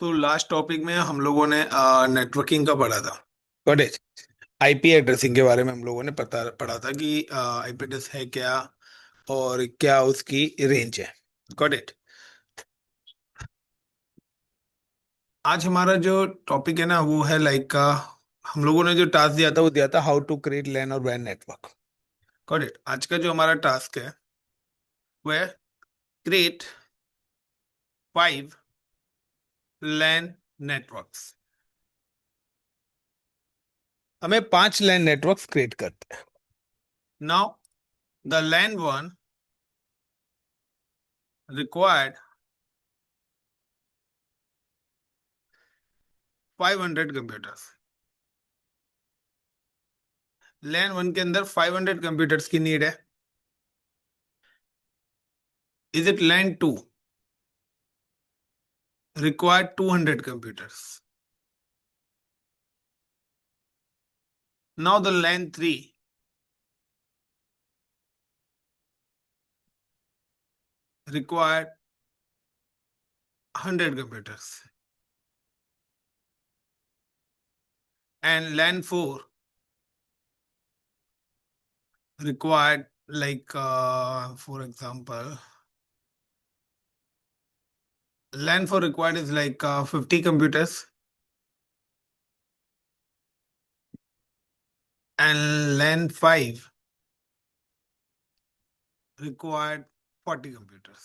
तो last topic में हम लोगों ने नेटवर्किंग का पढ़ा था। Got it. आईपी एड्रेसिंग के बारे में हम लोगों ने पढ़ा था कि आईपी एड्रेस है क्या और क्या उसकी रेंज है। Got it. आज हमारा जो टॉपिक है ना वो है लाइक का, हम लोगों ने जो टास्क दिया था वो दिया था हाउ टू क्रिएट लैन और वैन नेटवर्क। Got it. आज का जो हमारा टास्क है वो है क्रिएट 5 लैन नेटवर्क्स। हमें 5 लैन नेटवर्क्स क्रिएट करते हैं। Now the LAN one required 500 computers. LAN one के अंदर 500 कंप्यूटर्स की नीड है। Is it LAN two required 200 computers. Now the LAN three required 100 computers and LAN 4 required like for example LAN 4 required is like 50 computers and LAN 5 required 40 computers।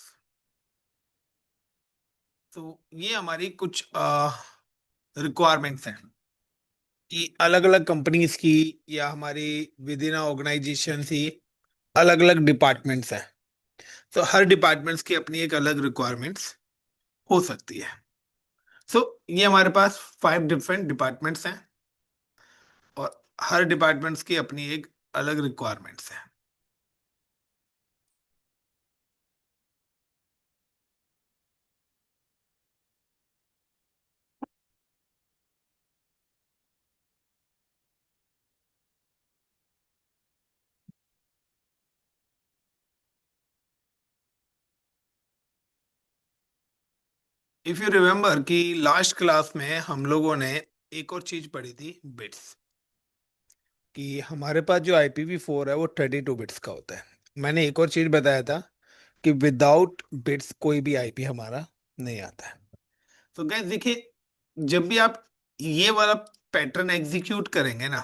तो ये हमारी कुछ requirements हैं कि अलग अलग कंपनीज की या हमारी विद इन ऑर्गेनाइजेशन ही अलग अलग डिपार्टमेंट्स हैं। तो हर डिपार्टमेंट्स की अपनी एक अलग रिक्वायरमेंट्स हो सकती है। सो ये हमारे पास 5 डिफरेंट डिपार्टमेंट्स हैं और हर डिपार्टमेंट्स की अपनी एक अलग रिक्वायरमेंट्स हैं। इफ यू रिमेम्बर कि लास्ट क्लास में हम लोगों ने एक और चीज पढ़ी थी, बिट्स। कि हमारे पास जो IPv4 है वो 32 बिट्स का होता है। मैंने एक और चीज बताया था कि विदाउट बिट्स कोई भी आईपी हमारा नहीं आता है। तो गैस देखिए, जब भी आप ये वाला पैटर्न एग्जीक्यूट करेंगे ना,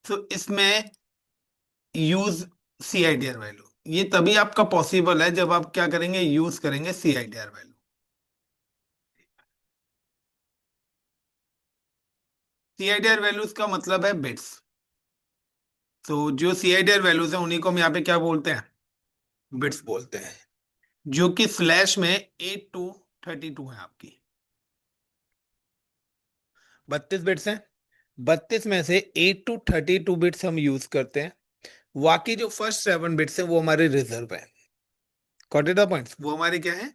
तो इसमें यूज CIDR वैल्यू, ये तभी आपका पॉसिबल है जब आप क्या करेंगे, यूज करेंगे CIDR वैल्यू। CIDR वैल्यूज का मतलब है बिट्स। तो जो CIDR वैल्यूज है उन्हीं को हम यहाँ पे क्या बोलते हैं, बिट्स बोलते हैं। जो कि फ्लैश में 8 to 32 है आपकी, 32 बिट्स हैं। 32 में से 8 to 32 बिट्स हम यूज करते हैं। बाकी जो फर्स्ट 7 बिट्स है वो हमारे रिजर्व है। गॉट इट द पॉइंट्स, वो हमारे क्या है,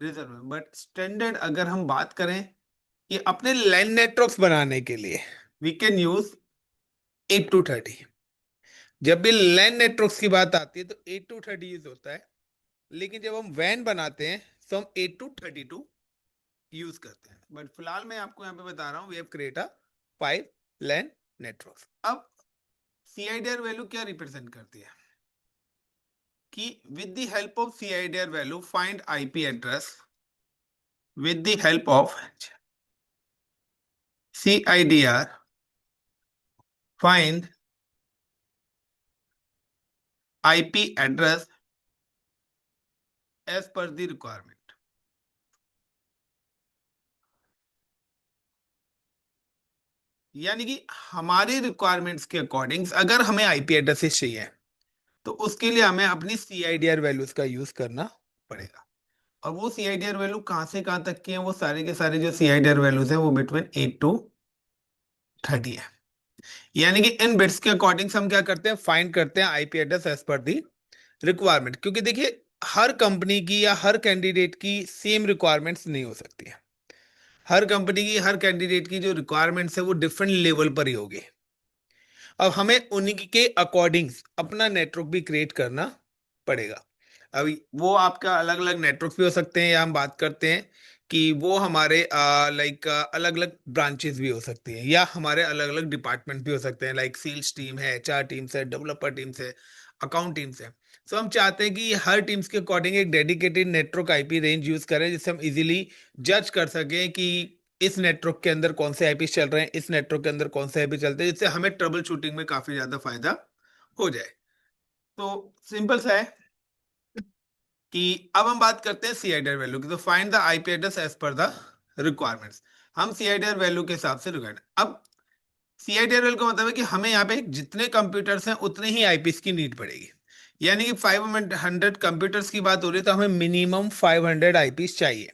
रिजर्व है। बट स्टैंडर्ड अगर हम बात करें कि अपने लैन नेटवर्क्स बनाने के लिए वी कैन यूज 8 to 30। जब भी लैन नेटवर्क्स की बात आती है तो 8 to 30 यूज होता है। लेकिन जब हम वैन बनाते हैं तो हम 8 to 32 यूज करते हैं। बट फिलहाल मैं आपको यहाँ पे बता रहा हूँ we have create a 5 LAN networks. अब CIDR वैल्यू क्या रिप्रेजेंट करती है कि with the help of CIDR value find IP address, with the help of CIDR find IP address as per the requirement। यानी कि हमारे रिक्वायरमेंट्स के according अगर हमें IP एड्रेसेस चाहिए तो उसके लिए हमें अपनी CIDR वैल्यूज का यूज करना पड़ेगा। और वो CIDR वैल्यू कहाँ से कहाँ तक की है, वो सारे के सारे जो CIDR वैल्यूज हैं वो बिटवीन 8 to 30 है। यानी कि इन बिट्स के अकॉर्डिंग हम क्या करते हैं, फाइंड करते हैं IP एड्रेस एज पर दी रिक्वायरमेंट। क्योंकि देखिए, हर कंपनी की या हर कैंडिडेट की सेम रिक्वायरमेंट्स नहीं हो सकती है। हर कंपनी की, हर कैंडिडेट की जो रिक्वायरमेंट्स है वो डिफरेंट लेवल पर ही होगी। अब हमें उन्हीं के अकॉर्डिंग अपना नेटवर्क भी क्रिएट करना पड़ेगा। अभी वो आपका अलग अलग नेटवर्क भी हो सकते हैं, या हम बात करते हैं कि वो हमारे लाइक अलग अलग ब्रांचेस भी हो सकती हैं, या हमारे अलग अलग डिपार्टमेंट भी हो सकते हैं, लाइक सेल्स टीम है, एचआर टीम्स है, डेवलपर टीम्स है, अकाउंट टीम्स है। सो हम चाहते हैं कि हर टीम्स के अकॉर्डिंग एक dedicated network IP range use करें, जिससे हम इजीली जज कर सकें कि इस नेटवर्क के अंदर कौन से आईपी चल रहे हैं, इस नेटवर्क के अंदर कौन से आईपी चलते हैं, जिससे हमें ट्रबल शूटिंग में काफी ज्यादा फायदा हो जाए। तो सिंपल सा है कि अब हम बात करते हैं सीआईडीआर वैल्यू की। तो find the IP address as per the requirements. हम सीआईडीआर वैल्यू के हिसाब से रिक्वायर्ड, अब सीआईडीआर वैल्यू का मतलब है कि हमें यहाँ पे जितने कंप्यूटर्स हैं उतने ही आईपीस की नीड पड़ेगी। यानी कि 500 कंप्यूटर्स की बात हो रही है, तो हमें मिनिमम 500 आईपीस चाहिए।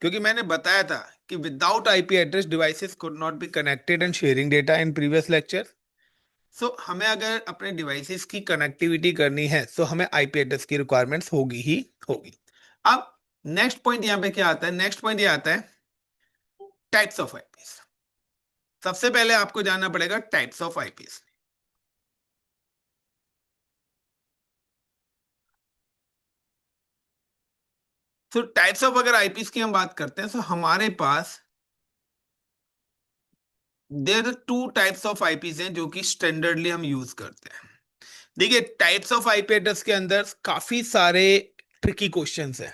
क्योंकि मैंने बताया था कि without IP address devices could not be connected and sharing data in previous lecture. So हमें अगर अपने डिवाइसेस की कनेक्टिविटी करनी है तो हमें आईपी एड्रेस की रिक्वायरमेंट्स होगी ही होगी। अब नेक्स्ट पॉइंट यहाँ पे क्या आता है? नेक्स्ट पॉइंट ये आता है टाइप्स ऑफ आईपीस। सबसे पहले आपको जानना पड़ेगा टाइप्स ऑफ आईपीस। तो टाइप्स ऑफ अगर आईपीस की हम बात करते हैं तो हमारे पास there two types of IPs हैं जो कि स्टैंडर्डली हम यूज करते हैं। देखिए, टाइप्स ऑफ आईपी एड्रेस के अंदर काफी सारे ट्रिकी क्वेश्चंस हैं।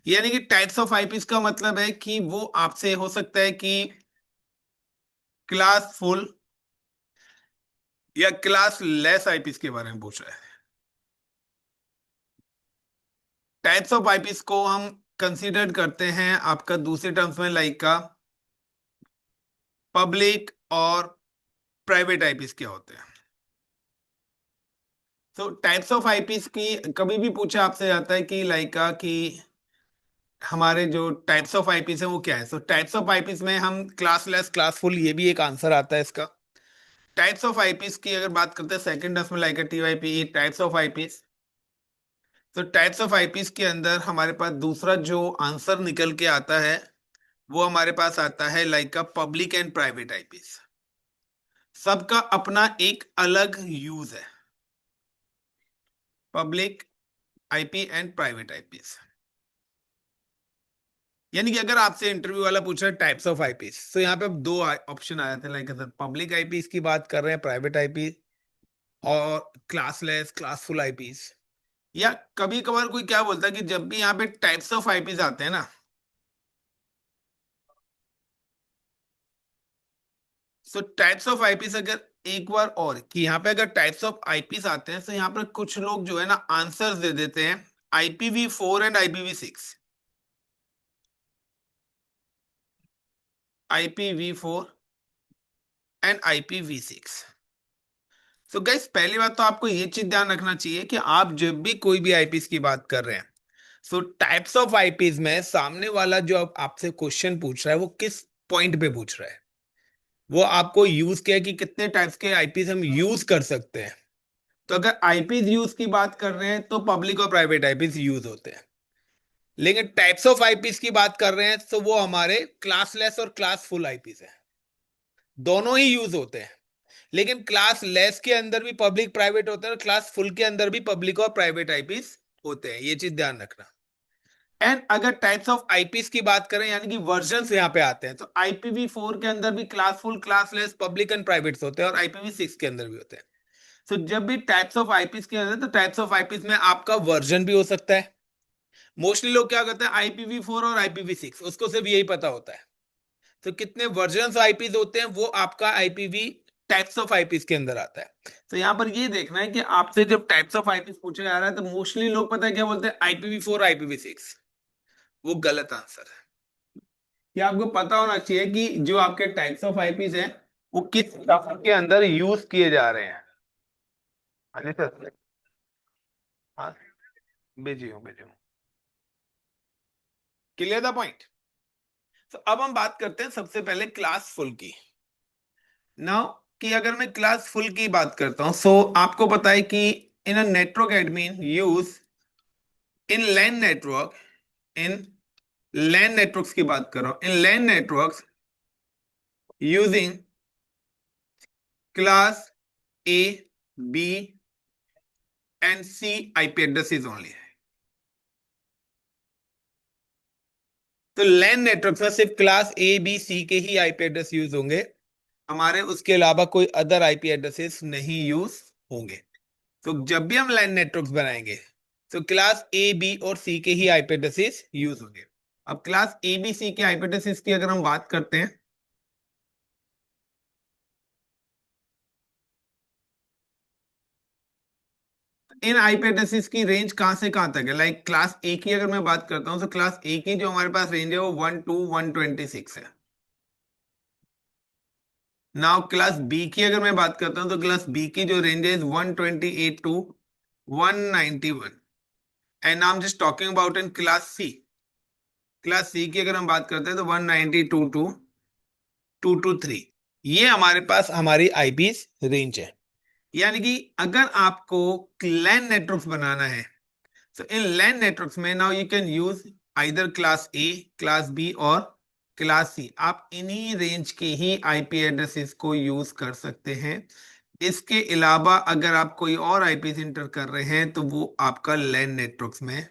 यानी कि टाइप्स ऑफ आईपीस का मतलब है कि वो आपसे हो सकता है कि क्लास फुल या क्लास लेस आईपीस के बारे में पूछ रहा है। टाइप्स ऑफ आईपीस को हम कंसीडर करते हैं आपका दूसरे टर्म्स में, लाइक का पब्लिक और प्राइवेट आईपीस क्या होते हैं। तो टाइप्स ऑफ आईपीस की कभी भी पूछा आपसे जाता है कि लाइक का कि हमारे जो टाइप्स ऑफ आईपीस है वो क्या है। तो टाइप्स ऑफ आईपीस में हम क्लासलेस, क्लासफुल, ये भी एक आंसर आता है इसका। टाइप्स ऑफ आईपीस की अगर बात करते हैं सेकंड टर्म्स में, लाइक टीवाईपी टाइप्स ऑफ आईपीस। तो टाइप्स ऑफ आईपीस के अंदर हमारे पास दूसरा जो आंसर निकल के आता है वो हमारे पास आता है लाइक का पब्लिक एंड प्राइवेट आईपीस। सबका अपना एक अलग यूज है, public IP and private eyepiece. यानी कि अगर आपसे इंटरव्यू वाला पूछ रहा है टाइप्स ऑफ आईपीस, तो यहाँ पे अब दो ऑप्शन आ जाते हैं, लाइक पब्लिक आईपीस की बात कर रहे हैं, प्राइवेट आईपी, और क्लासलेस, क्लासफुल आईपीस। या कभी कभार कोई क्या बोलता है कि जब भी यहाँ पे टाइप्स ऑफ आईपीस आते हैं ना, सो टाइप्स ऑफ आईपीस अगर एक बार और कि यहाँ पे अगर टाइप्स ऑफ आईपीस आते हैं तो यहाँ पर कुछ लोग जो है ना आंसर्स दे देते हैं IPv4 and IPv6। IPv4 and IPv6। तो गाइस, पहली बात तो आपको ये चीज ध्यान रखना चाहिए कि आप जब भी कोई भी आईपीस की बात कर रहे हैं, सो टाइप्स ऑफ आईपीस में सामने वाला जो आपसे क्वेश्चन पूछ रहा है वो किस पॉइंट पे पूछ रहा है। वो आपको यूज किया है कि कितने टाइप्स के आईपीस हम यूज कर सकते हैं। तो अगर आईपीस यूज की बात कर रहे हैं तो पब्लिक और प्राइवेट आईपीस यूज होते हैं। लेकिन टाइप्स ऑफ आईपीस की बात कर रहे हैं तो वो हमारे क्लासलेस और क्लास फुल आईपीस है, दोनों ही यूज होते हैं। लेकिन क्लास लेस के अंदर भी पब्लिक प्राइवेट होते हैं और क्लास फुल के अंदर भी पब्लिक और प्राइवेट आईपीस होते हैं, ये चीज ध्यान रखना। एंड अगर टाइप्स ऑफ आईपीस की बात करें, यानी कि वर्जन यहाँ पे आते हैं, तो IPv4 के अंदर भी class full, class less, public and private होते हैं, और IPv6 के अंदर भी होते हैं। तो जब भी टाइप्स ऑफ आईपीस के अंदर, तो टाइप्स ऑफ आईपीस में आपका वर्जन भी हो सकता है। मोस्टली लोग क्या करते हैं, IPv4 और IPv6 उसको सिर्फ यही पता होता है। तो कितने वर्जन आईपीस होते हैं वो आपका आईपीवी टाइप्स ऑफ आईपीस के अंदर आता है। तो यहाँ पर ये देखना है कि आपसे जब टाइप्स ऑफ आईपीस पूछा जा रहा है तो मोस्टली लोग पता है क्या बोलते हैं, IPv4, IPv6। वो गलत आंसर है। ये आपको पता होना चाहिए कि जो आपके टाइप्स ऑफ आईपीस हैं वो किस टर्म के अंदर यूज किए जा रहे हैं। हाँ जी सर। हाँ, भेजिए। Clear the point. तो अब हम बात करते हैं सबसे पहले क्लास फुल की। नाउ कि अगर मैं क्लास फुल की बात करता हूं, सो आपको पता है कि in a network admin use in LAN network, in LAN networks की बात कर रहा हूं, in LAN networks using class A, B and C IP addresses only. तो तो लैन नेटवर्क में सिर्फ क्लास ए बी सी के ही आईपी एड्रेस यूज होंगे, हमारे उसके अलावा कोई अदर आईपी एड्रेसेस नहीं यूज होंगे। तो जब भी हम लैन नेटवर्क्स बनाएंगे तो क्लास ए बी और सी के ही आईपी एड्रेसेस यूज होंगे। अब क्लास ए बी सी के आईपी एड्रेसेस की अगर हम बात करते हैं, इन आईपी एड्रेसेस की रेंज कहां से कहां तक है? लाइक क्लास ए की अगर मैं बात करता हूं तो क्लास ए की जो हमारे पास रेंज है वो 1 to 126 है। नाउ क्लास बी की अगर मैं बात करता हूं तो क्लास बी की जो रेंज है 128 to 191। And I am just talking about in class C. Class C की अगर हम बात करते हैं तो 192 to 223। ये हमारे पास हमारी आईपीस रेंज है। यानी कि अगर आपको लैन नेटवर्क्स बनाना है तो इन लैन नेटवर्क्स में now you can use either class A, class B और क्लास सी। आप इन्हीं रेंज के ही आईपी एड्रेसेस को यूज कर सकते हैं। इसके अलावा अगर आप कोई और आईपी इंटर कर रहे हैं तो वो आपका लैन नेटवर्क्स में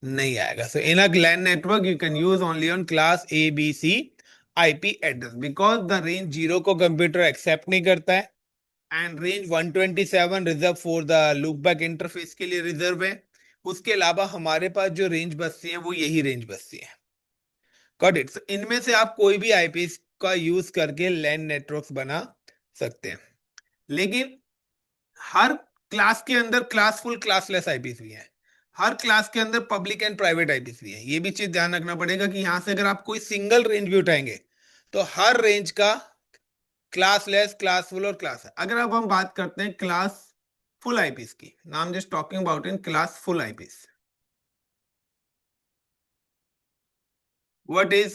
नहीं आएगा। So in a LAN network you can use only on class A B C IP address, because the range 0 को कंप्यूटर एक्सेप्ट नहीं करता है and range 127 reserve for the loopback interface के लिए रिजर्व है। उसके अलावा हमारे पास जो रेंज बसती है वो यही रेंज बसती है। Got it? इनमें से आप कोई भी आईपी का यूज करके लैन नेटवर्क्स बना सकते हैं, लेकिन हर क्लास के अंदर क्लासफुल क्लासलेस आईपीस भी है। हर क्लास के अंदर पब्लिक एंड प्राइवेट आईपीस भी है। ये भी चीज ध्यान रखना पड़ेगा कि यहां से अगर आप कोई सिंगल रेंज भी उठाएंगे तो हर रेंज का क्लासलेस, क्लासफुल और क्लास है। अगर अब हम बात करते हैं क्लास फुल आईपीस की, नाम just talking about in class full eyepiece. What is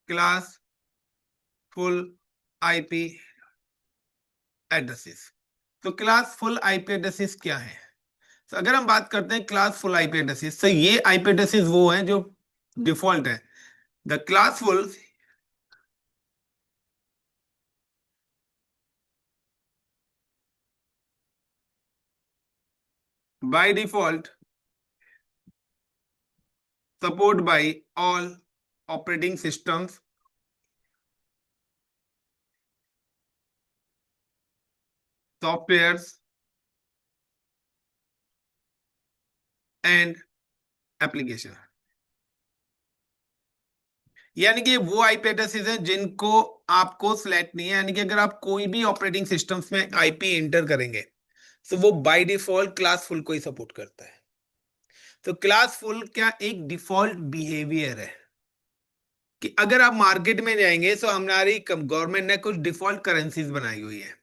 class full IP addresses? तो क्लास फुल आईपी एड्रेसेस क्या है? तो अगर हम बात करते हैं क्लास फुल आईपी एड्रेसेस, तो ये आईपी एड्रेसेस वो हैं जो डिफॉल्ट है। The class full by default support by all operating systems, softwares and application. यानी कि वो आईपी एड्रेसेस हैं जिनको आपको सिलेक्ट नहीं है। यानी कि अगर आप कोई भी ऑपरेटिंग सिस्टम्स में आईपी एंटर करेंगे तो वो बाय डिफॉल्ट क्लास फुल को ही सपोर्ट करता है। तो क्लास फुल क्या एक डिफॉल्ट बिहेवियर है कि अगर आप मार्केट में जाएंगे तो हमारी गवर्नमेंट ने कुछ डिफॉल्ट करेंसीज बनाई हुई है।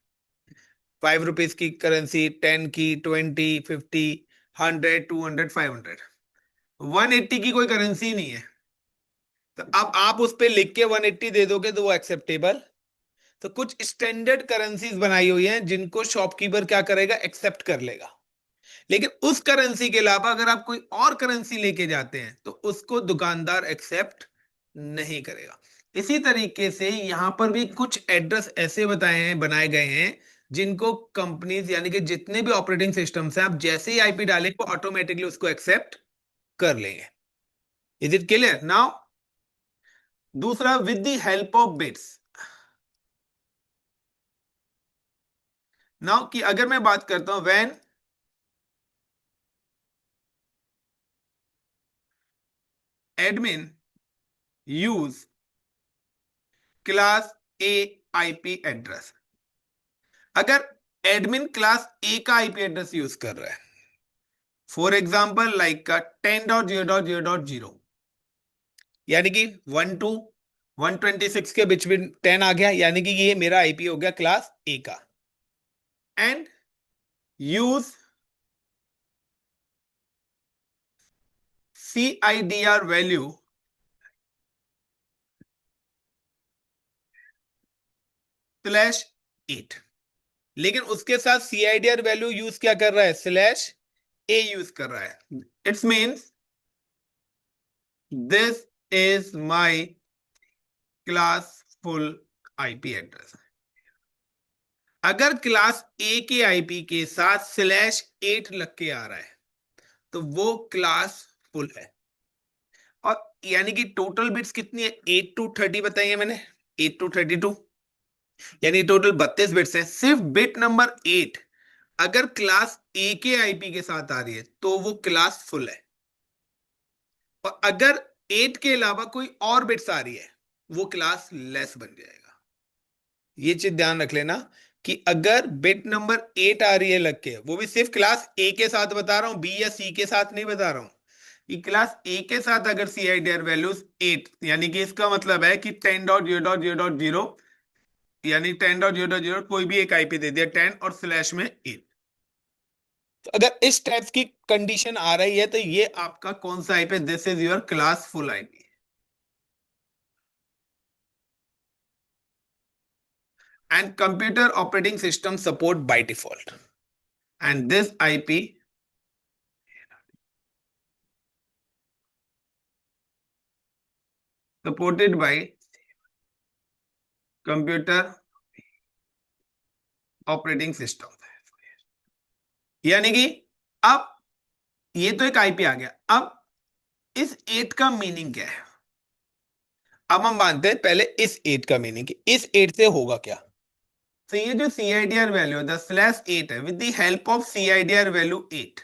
5 रुपीज की करेंसी, 10 की, 20, 50, 100, 200, 500। 180 की कोई करेंसी नहीं है। तो अब आप उस पे लिख के 180 दे दोगे तो वो एक्सेप्टेबल। तो कुछ स्टैंडर्ड करेंसीज बनाई हुई हैं जिनको शॉपकीपर क्या करेगा, एक्सेप्ट कर लेगा। लेकिन उस करेंसी के अलावा अगर आप कोई और करेंसी लेके जाते हैं तो उसको दुकानदार एक्सेप्ट नहीं करेगा। इसी तरीके से यहां पर भी कुछ एड्रेस ऐसे बताए हैं, बनाए गए हैं जिनको कंपनीज यानी कि जितने भी ऑपरेटिंग सिस्टम्स हैं, आप जैसे ही आईपी डालेंगे वो ऑटोमेटिकली उसको एक्सेप्ट कर लेंगे। Is it clear now? दूसरा, with the help of bits. Now कि अगर मैं बात करता हूं when admin use class A IP address, अगर एडमिन क्लास ए का आईपी एड्रेस यूज कर रहा है, फॉर एग्जाम्पल लाइक का 10.0.0.0, यानी कि 1 to 126 के बीच में 10 आ गया, यानी कि ये मेरा आईपी हो गया क्लास ए का। And use CIDR value /8। लेकिन उसके साथ CIDR वैल्यू यूज क्या कर रहा है, /A यूज कर रहा है। It's means this is my class full IP address. अगर क्लास ए के आईपी के साथ /8 लग के आ रहा है तो वो क्लास फुल है। और यानी कि टोटल बिट्स कितनी है, 8 to 30 बताइए मैंने, 8 to 32, यानी टोटल 32 बिट्स हैं। सिर्फ बिट नंबर 8 अगर क्लास ए के आईपी के साथ आ रही है तो वो क्लास फुल है, और अगर 8 के अलावा कोई और बिट्स आ रही है वो क्लास लेस बन जाएगा। ये चीज ध्यान रख लेना कि अगर बिट नंबर 8 आ रही है लग के, वो भी सिर्फ क्लास ए के साथ बता रहा हूं, बी या सी के साथ नहीं बता रहा हूं, कि क्लास ए के साथ अगर सी आई डी आर वैल्यूज 8, यानी कि इसका मतलब है कि 10.0.0.0, यानी 10.0.0 कोई भी एक आईपी दे दिया 10 और स्लैश में 8। तो अगर इस टाइप की कंडीशन आ रही है तो ये आपका कौन सा IP, this is your class full IP. And computer operating system support by default, and this IP supported by computer operating system. यानी कि अब ये तो एक आईपी आ गया, अब इस 8 का मीनिंग क्या है। अब हम मानते हैं पहले इस 8 का मीनिंग, इस 8 से होगा क्या। तो ये जो C I D R value the slash 8 है, with the help of C I D R value 8,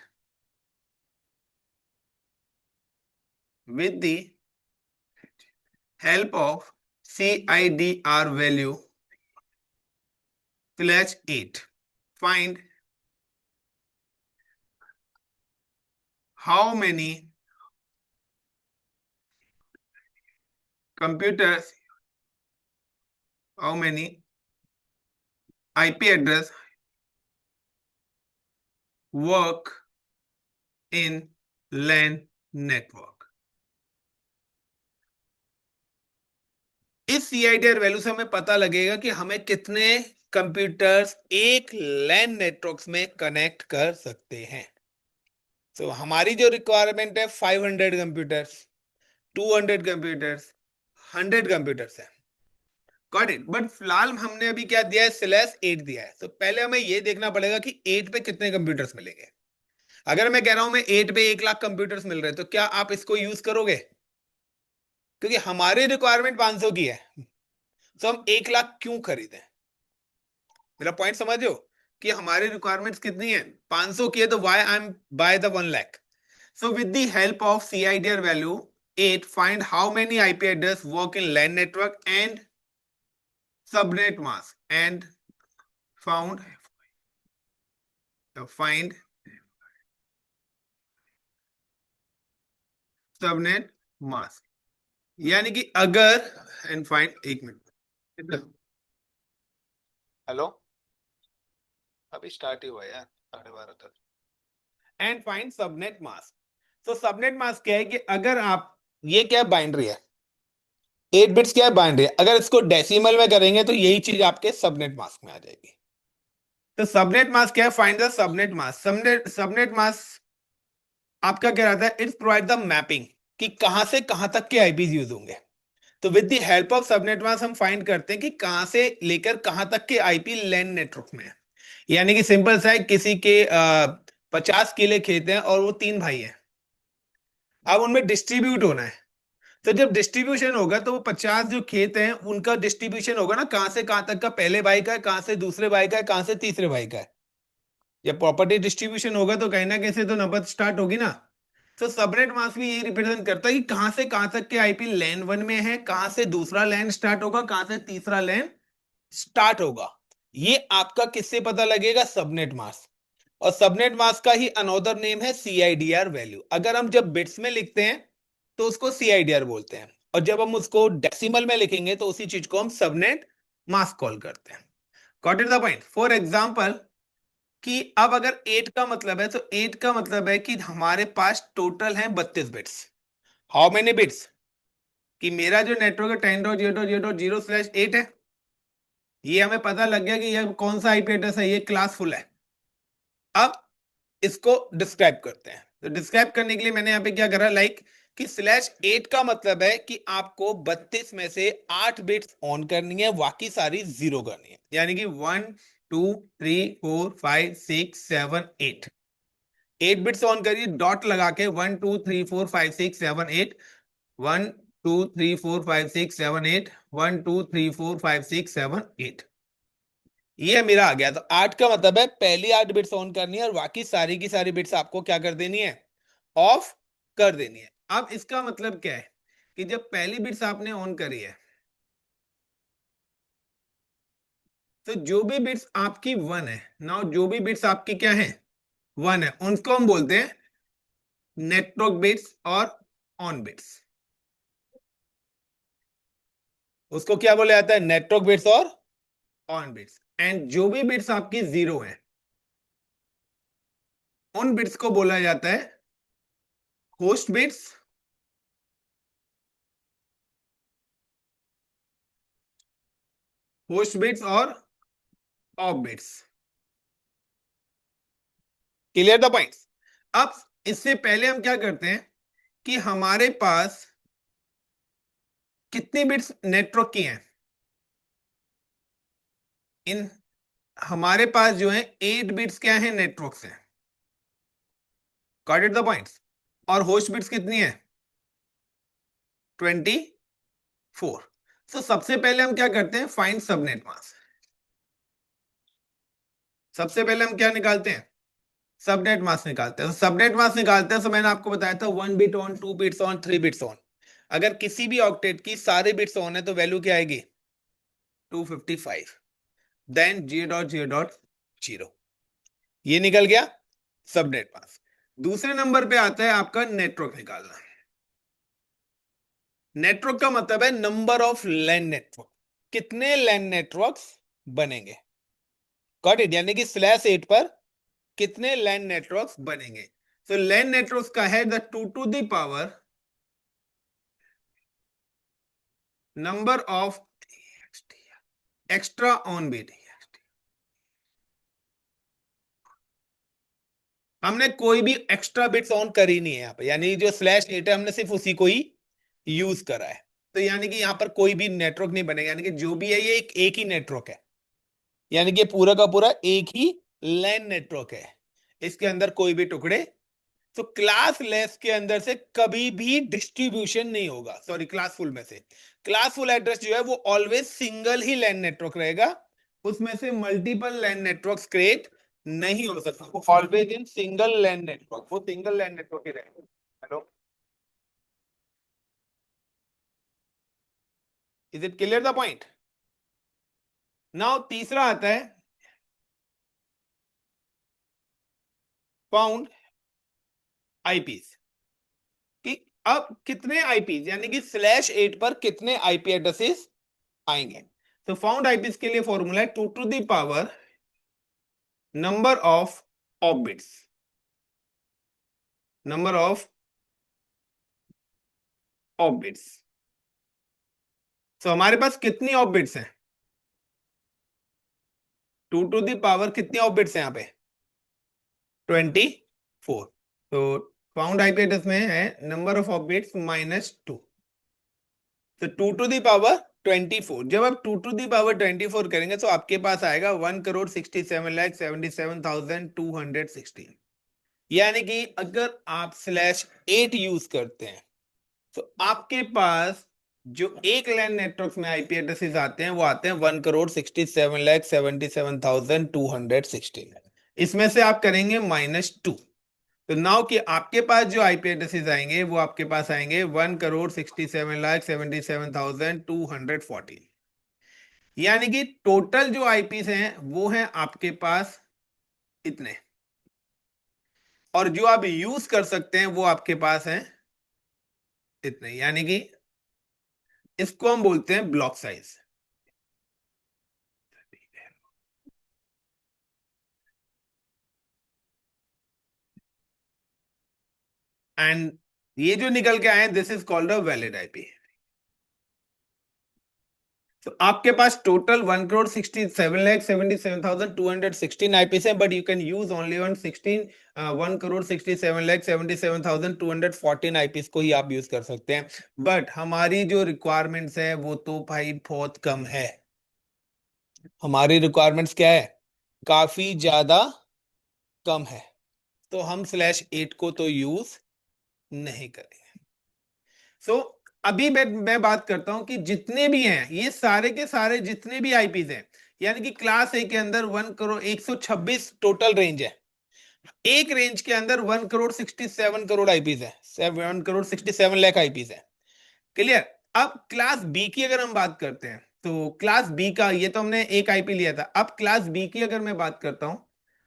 with the help of CIDR value slash 8, find how many computers, how many IP address work in LAN network। इस CIDR value से हमें पता लगेगा कि हमें कितने computers एक लैन networks में कनेक्ट कर सकते हैं। तो हमारी जो रिक्वायरमेंट है 500 कंप्यूटर्स, 200 कंप्यूटर्स, 100 कंप्यूटर्स है। Got it. बट फिलहाल हमने अभी क्या दिया है, स्लैश 8 दिया है, तो पहले हमें ये देखना पड़ेगा कि 8 पे कितने कंप्यूटर्स मिलेंगे। अगर मैं कह रहा हूं मैं 8 पे 1 लाख कंप्यूटर्स मिल रहे हैं, तो क्या आप इसको यूज करोगे, क्योंकि हमारी रिक्वायरमेंट 500 की है, तो हम 1 लाख क्यों खरीदें। मेरा पॉइंट समझो कि हमारी रिक्वायरमेंट्स कितनी है, 500 की है, तो why I am by the 1 lakh. So with the help of CIDR value 8, find how many IP address work in LAN network and subnet mask, and found find subnet mask. यानी कि अगर एंड फाइंड, एक मिनट, hello, अभी start ही हुआ यार, 12:30 तक। And find subnet mask. तो सबनेट मास्क क्या है कि अगर आप, ये क्या बाइनरी है, 8 बिट्स क्या है, बाइनरी है, अगर इसको डेसिमल में करेंगे तो यही चीज आपके सबनेट मास्क में आ जाएगी। तो सबनेट मास्क क्या है, find the subnet mask. Subnet mask आपका क्या रहता है, इट्स प्रोवाइड द मैपिंग, कि कहां से कहां तक के आईपीज यूज होंगे। तो with the help of subnet mask हम फाइंड करते हैं कि कहां से लेकर कहां तक के आईपी लैन नेटवर्क में है। यानी कि सिंपल सा है, किसी के 50 किले खेत हैं और वो 3 भाई हैं, अब उनमें डिस्ट्रीब्यूट होना है। तो जब डिस्ट्रीब्यूशन होगा तो वो 50 जो खेत हैं उनका डिस्ट्रीब्यूशन होगा ना, कहां से कहां तक का पहले भाई का है, कहां से दूसरे भाई का है, कहां से तीसरे भाई का है। जब प्रॉपर्टी डिस्ट्रीब्यूशन होगा तो कहीं ना कहीं से तो नौबत स्टार्ट होगी ना। तो सबनेट मास्क भी यही रिप्रेजेंट करता है कि कहां से कहां तक के आईपी लैन 1 में है, कहां से दूसरा लैन स्टार्ट होगा, कहां से तीसरा लैन स्टार्ट होगा। ये आपका किससे पता लगेगा, सबनेट मास्क। और सबनेट मास्क का ही अनोदर नेम है CIDR वैल्यू। अगर हम जब बिट्स में लिखते हैं तो उसको CIDR बोलते हैं, और जब हम उसको डेसिमल में लिखेंगे तो उसी चीज को हम सबनेट मास्क कॉल करते हैं। Got it the point. For example, कि अब अगर 8 का मतलब है, तो 8 का मतलब है कि हमारे पास टोटल है 32 बिट्स। हाउ मेनी बिट्स, कि मेरा जो नेटवर्क है 10.0.0.0/8 है। ये हमें पता लग गया कि ये कौन सा आईपी एड्रेस है, ये क्लास फुल है। अब इसको डिस्क्राइब करते हैं। तो डिस्क्राइब करने के लिए मैंने यहां पे क्या करा, लाइक कि /8 का मतलब है कि आपको 32 में से 8 बिट्स ऑन करनी है, बाकी सारी जीरो करनी है। यानी कि 1 2 3 4 5 6 7 8, 8 बिट्स ऑन करिए, डॉट लगा के 1 2 3 4 5 6 7 8। 1 2 3 4 5 6 7 8, 1 2 3 4 5 6 7 8, ये मेरा आ गया। तो 8 का मतलब है पहली 8 बिट्स ऑन करनी है और बाकी सारी की सारी बिट्स आपको क्या कर देनी है, ऑफ कर देनी है। अब इसका मतलब क्या है कि जब पहली बिट्स आपने ऑन करी है तो जो भी बिट्स आपकी 1 है, नाउ जो भी बिट्स आपकी क्या है, 1 है, उनको हम बोलते हैं नेटवर्क बिट्स और ऑन बिट्स। उसको क्या बोला जाता है, नेटवर्क बिट्स और ऑन बिट्स। एंड जो भी बिट्स आपकी 0 है उन बिट्स को बोला जाता है होस्ट बिट्स, होस्ट बिट्स और of bits. Clear the points. अब इससे पहले हम क्या करते हैं कि हमारे पास कितनी बिट्स नेटवर्क की हैं, इन हमारे पास जो है 8 बिट्स क्या है, नेटवर्क से। Got it the points. और होस्ट बिट्स कितनी है, 24। तो सबसे पहले हम क्या करते हैं, फाइंड सबनेट मास्क। सबसे पहले हम क्या निकालते हैं, सबनेट मास्क निकालते हैं। तो सबनेट मास्क निकालते हैं तो मैंने आपको बताया था 1 bit on, 2 beads on, 3 beads on. अगर किसी भी ऑक्टेट की सारे बिट्स ऑन है तो वैल्यू क्या आएगी, 255। देन G.0.0, ये निकल गया सबनेट मास्क। दूसरे नंबर पे आता है आपका नेटवर्क निकालना। नेटवर्क का मतलब है नंबर ऑफ लैन नेटवर्क, कितने लैन नेटवर्क्स बनेंगे। गॉट इट, यानी कि /8 पर कितने लैन नेटवर्क्स बनेंगे। तो लैन नेटवर्क्स का है the 2 to the power number of extra on bit. हमने कोई भी एक्स्ट्रा बिट्स ऑन करी नहीं है यहाँ पे, यानी जो /8 है हमने सिर्फ उसी को ही यूज करा है। तो यानी कि यहाँ पर कोई भी नेटवर्क नहीं बनेगा, यानी कि जो भी है ये एक ही नेटवर्क है, यानी कि पूरा का पूरा एक ही लैन नेटवर्क है, इसके अंदर कोई भी टुकड़े। तो क्लास लेस के अंदर से कभी भी डिस्ट्रीब्यूशन नहीं होगा, सॉरी क्लासफुल में से। क्लासफुल एड्रेस जो है वो ऑलवेज सिंगल ही लैन नेटवर्क रहेगा, उसमें से मल्टीपल लैन नेटवर्क्स क्रिएट नहीं हो सकता, वो always in single LAN network, वो सिंगल लैन नेटवर्क ही रहेगा। Hello, is it clear the point. Now तीसरा आता है फाउंड आईपीस, कि अब कितने आईपीस, यानी कि /8 पर कितने आईपी एड्रेसेस आएंगे। तो फाउंड आईपीस के लिए फॉर्मूला है 2 to the power number of of bits, number of of bits. तो हमारे पास कितनी ऑबिट्स हैं, 2 टू द पावर कितनी ऑबिट्स हैं यहाँ पे, 24। तो फाउंड आईपी एड्रेस में है नंबर ऑफ ऑबिट्स -2, तो 2 टू दी पावर 24। जब आप 2 टू दी पावर 24 करेंगे तो आपके पास आएगा 1,67,77,216। यानी कि अगर आप /8 यूज करते हैं तो आपके पास जो एक लैन नेटवर्क में आईपी एड्रेसेस आते हैं वो आते हैं 1,67,77,216। इसमें से आप करेंगे -2, तो नाउ कि आपके पास जो आईपी एड्रेसेस आएंगे वो आपके पास आएंगे 1,67,77,214। यानी कि टोटल जो आईपीस हैं वो हैं आपके पास इतने, और जो आप यूज कर सकते हैं वो आपके पास हैं इतने, यानी कि इसको हम बोलते हैं ब्लॉक साइज। एंड ये जो निकल के आए this is called a valid IP. तो आपके पास टोटल 1,67,77,216 आईपीस है, but you can use only on 1,67,77,214 eyepiece को ही आप यूज कर सकते हैं। बट हमारी जो रिक्वायरमेंट्स है वो तो भाई बहुत कम है। हमारी रिक्वायरमेंट्स क्या है, काफी ज्यादा कम है, तो हम /8 को तो यूज नहीं करेंगे। सो अभी मैं बात करता हूं कि जितने भी हैं ये सारे के सारे जितने भी आईपीज हैं, यानी कि क्लास ए के अंदर 1 करोड़ 126 टोटल रेंज है। एक रेंज के अंदर 1 करोड़ 67 करोड़ आईपीज है, 1 करोड़ 67 लाख आईपीज है। क्लियर। अब क्लास बी की अगर हम बात करते हैं तो क्लास बी का, ये तो हमने एक आईपी लिया था, अब क्लास बी की अगर मैं बात करता हूं,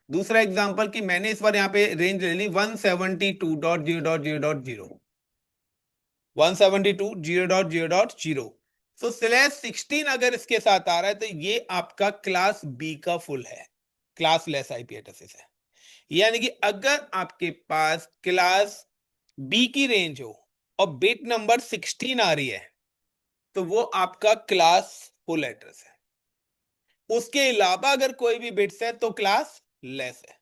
दूसरा एग्जांपल कि मैंने इस बार यहाँ पे रेंज ले ली 172.0.0.0, 172.0.0.0। सो /16 अगर इसके साथ आ रहा है तो ये आपका क्लास बी का फुल है, क्लास लेस आईपी एड्रेसेस है। यानी कि अगर आपके पास क्लास बी की रेंज हो और बिट नंबर 16 आ रही है तो वो आपका क्लास फुल एड्रेस है। उसके अलावा अगर कोई भी बिट्स है तो क्लास लेस है।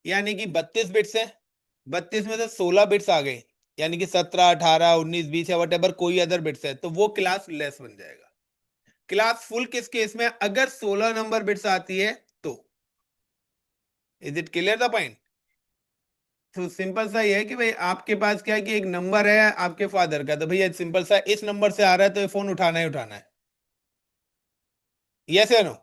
यानी कि 32 बिट्स है, 32 में से 16 बिट्स आ गए, यानी कि 17 18 19 20 या वट एवर कोई अदर बिट्स है तो वो क्लास लेस बन जाएगा। क्लास फुल किस केस में, अगर 16 नंबर बिट्स आती है तो। Is it clear the point? तो सिंपल सा ये है कि भाई आपके पास क्या है कि एक नंबर है आपके फादर का, तो भैया सिंपल सा इस नंबर से आ रहा है तो ये फोन उठाना ही उठाना है। यस या नो?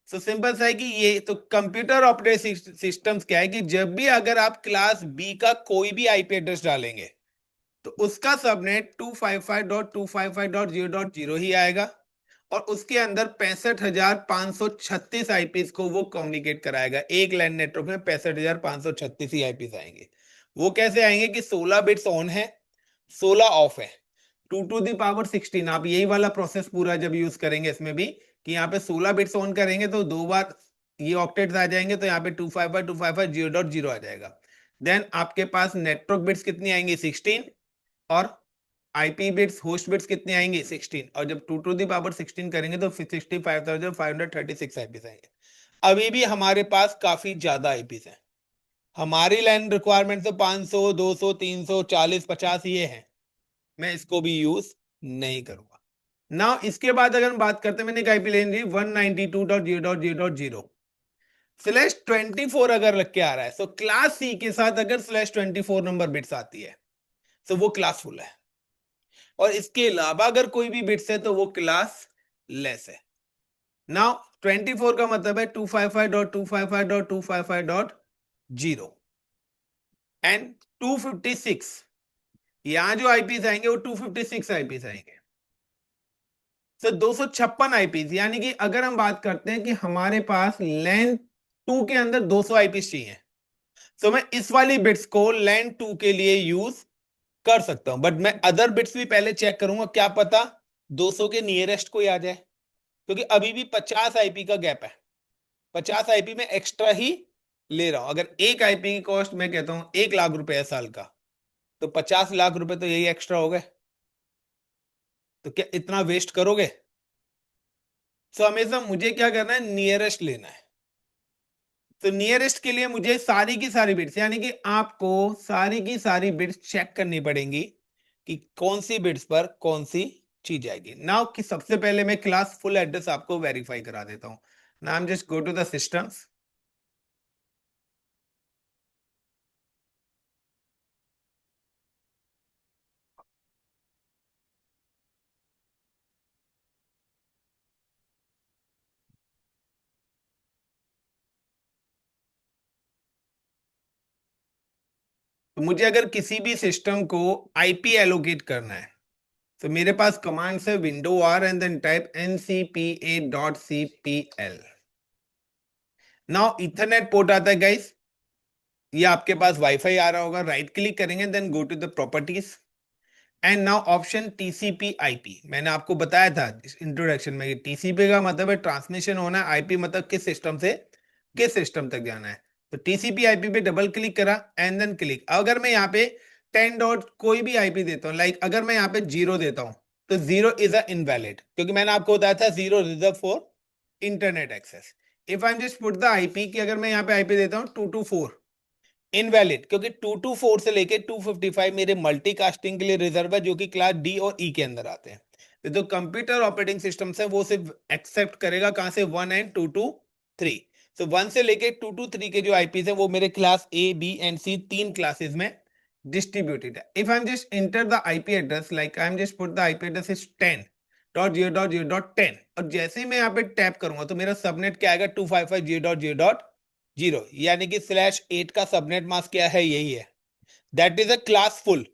सो सिंपल सा है कि ये तो कंप्यूटर ऑपरेटिंग सिस्टम्स क्या है कि जब भी अगर आप क्लास बी का कोई भी आईपी एड्रेस डालेंगे तो उसका सबनेट 255.255.0.0 ही आएगा, और उसके अंदर 65,536 आईपीस को वो कम्युनिकेट कराएगा। एक लैन नेटवर्क में 65,536 ही आईपीस आएंगे। वो कैसे आएंगे कि 16 बिट्स ऑन है, 16 ऑफ है, 2 to the power 16। आप यही वाला प्रोसेस पूरा जब यूज करेंगे इसमें भी, कि यहाँ पे 16 बिट्स ऑन करेंगे तो दो बार ये ऑक्टेट्स आ जाएंगे, तो यहाँ पे 255.255.0.0 आ जाएगा। देन आपके पास नेटवर्क बिट्स कितनी आएंगी 16, और आईपी बिट्स होस्ट बिट्स कितने आएंगे 16, और जब 2 to the power 16 करेंगे तो 65,536 आईपीस आएंगे। अभी भी हमारे पास काफी ज्यादा आईपीस है। हमारी लाइन रिक्वायरमेंट तो 500 200 300 40 50 ये है, मैं इसको भी यूज नहीं करूंगा ना। इसके बाद अगर हम बात करते हैं, मैंने एक आईपी लाइन दी 192.0.0.0 /24 अगर लग के आ रहा है तो क्लास सी के साथ अगर /24 नंबर बिट्स आती है तो वो क्लास फुल है, और इसके अलावा अगर कोई भी बिट्स है तो वो क्लास लेस है। नाउ 24 का मतलब है 255.255.255.0 एंड 256। यहां जो आईपीस आएंगे वो 256 आईपीस आएंगे। तो 256 आईपीस, यानी कि अगर हम बात करते हैं कि हमारे पास लैन 2 के अंदर 200 आईपीस चाहिए, तो मैं इस वाली बिट्स को लैन 2 के लिए यूज कर सकता हूं, बट मैं अदर बिट्स भी पहले चेक करूंगा, क्या पता 200 के नियरेस्ट कोई आ जाए, क्योंकि अभी भी 50 आईपी का गैप है। 50 आईपी में एक्स्ट्रा ही ले रहा हूं। अगर एक आईपी की कॉस्ट मैं कहता हूं 1 लाख रुपए है साल का, तो 50 लाख रुपए तो यही एक्स्ट्रा हो गए। तो क्या इतना वेस्ट करोगे? तो हमेशा मुझे क्या करना है, नियरेस्ट लेना है। तो नियरेस्ट के लिए मुझे सारी की सारी बिट्स, यानी कि आपको सारी की सारी बिट्स चेक करनी पड़ेंगी कि कौन सी बिट्स पर कौन सी चीज आएगी। नाउ कि सबसे पहले मैं क्लास फुल एड्रेस आपको वेरीफाई करा देता हूं। Now just go to the systems. तो मुझे अगर किसी भी सिस्टम को आईपी एलोकेट करना है तो मेरे पास कमांड्स है window R and then type ncpa.cpl। Now ethernet port आता है गाइस, ये आपके पास वाईफाई आ रहा होगा, राइट क्लिक करेंगे then go to the properties and now option TCP IP. मैंने आपको बताया था इस इंट्रोडक्शन में कि टीसीपी का मतलब है ट्रांसमिशन होना है, आईपी मतलब किस सिस्टम से किस सिस्टम तक जाना है। तो टीसीपी आईपी पे डबल क्लिक करा एंड देन क्लिक। अगर मैं यहाँ पे 10 डॉट कोई भी आईपी देता हूँ, लाइक अगर मैं यहाँ पे 0 देता हूँ तो 0 इज अ इनवैलिड, क्योंकि मैंने आपको बताया था 0 reserve for internet access. If I just put the IP कि अगर मैं यहाँ पे आईपी देता हूँ 224, इनवैलिड, क्योंकि 224 से लेके 255 मेरे मल्टीकास्टिंग के लिए रिजर्व है, जो कि क्लास डी और ई के अंदर आते हैं। तो जो कंप्यूटर ऑपरेटिंग सिस्टम है वो सिर्फ एक्सेप्ट करेगा कहां से, 1 एंड 2 to 3। सो 1 से लेके 2 to 3 के जो आईपी है वो मेरे क्लास ए बी एंड सी तीन क्लासेस में distributed. If I'm just enter the IP address, like I'm just put the IP address is 10.0.0.10, और जैसे ही मैं यहाँ पे टैप करूंगा तो मेरा सबनेट क्या आएगा 255.0.0.0, यानी कि /8 का सबनेट मास्क क्या है, यही है, that is a class full.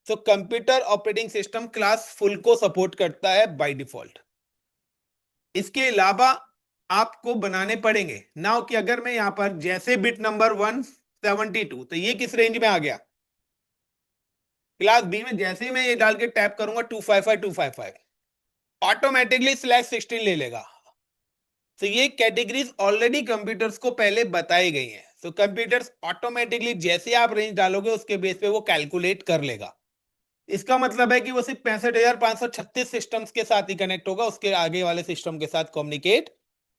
So computer operating system class full को सपोर्ट करता है बाय डिफॉल्ट. इसके अलावा आपको बनाने पड़ेंगे नाउ कि अगर मैं यहां पर जैसे बिट नंबर 172, तो ये किस रेंज में आ गया, क्लास बी में. जैसे ही मैं ये डाल के टैप करूंगा 255 ऑटोमेटिकली /16 ले लेगा. तो ये कैटेगरीज ऑलरेडी कंप्यूटर्स को पहले बताई गई हैं. तो कंप्यूटर्स ऑटोमेटिकली जैसे आप रेंज डालोगे उसके बेस पे वो कैलकुलेट कर लेगा. इसका मतलब है कि वो सिर्फ 65,536 सिस्टम्स के साथ ही कनेक्ट होगा, उसके आगे वाले सिस्टम के साथ कम्युनिकेट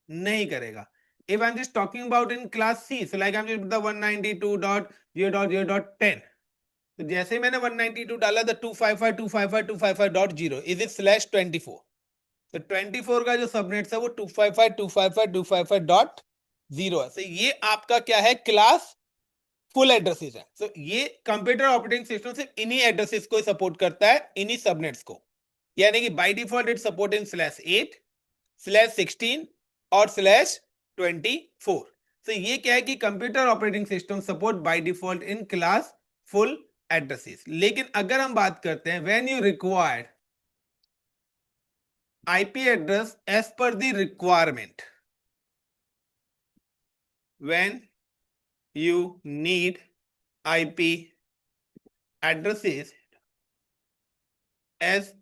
नहीं करेगा. If I'm just talking about in class C, so like I'm just the 192.0.0.10. तो जैसे मैंने 192 डाला तो 255.255.255.0 इज इट /24. तो 24 का जो सबनेट है वो 255.255.255.0 है. तो ये आपका क्या है, क्लास फुल एड्रेसेस है. तो ये कंप्यूटर ऑपरेटिंग सिस्टम सिर्फ इन्हीं एड्रेसेस को सपोर्ट करता है, इन्हीं सबनेट्स को, यानी कि by default it support in /8, /16 और /24. तो ये क्या है कि computer operating system support by default in class full addresses. लेकिन अगर हम बात करते हैं when you required IP address as per the requirement, when you need IP addresses as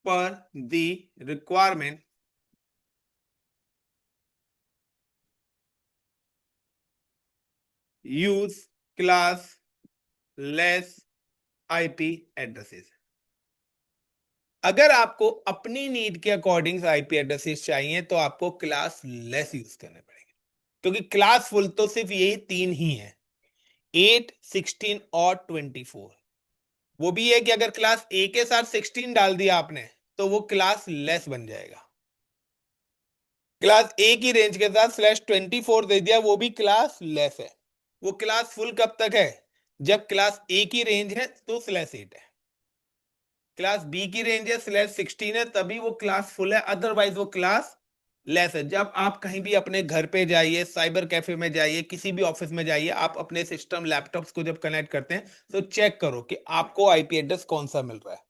per the requirement, use class less IP addresses. अगर आपको अपनी need के अकॉर्डिंग IP एड्रेसेस चाहिए तो आपको क्लास लेस यूज करने पड़ेंगे, क्योंकि क्लास फुल तो सिर्फ यही 3 ही है, 8, 16 और 24. वो भी है कि अगर क्लास A के साथ 16 डाल दिया आपने तो वो क्लास लेस बन जाएगा. क्लास A की रेंज के साथ /24 दे दिया, वो भी क्लास लेस है. वो क्लास फुल कब तक है, जब क्लास A की रेंज है तो /8 है, क्लास B की रेंज है /16 है, तभी वो क्लास फुल है, अदरवाइज वो क्लास लेस है. जब आप कहीं भी अपने घर पे जाइए, साइबर कैफे में जाइए, किसी भी ऑफिस में जाइए, आप अपने सिस्टम लैपटॉप्स को जब कनेक्ट करते हैं तो चेक करो कि आपको आईपी एड्रेस कौन सा मिल रहा है.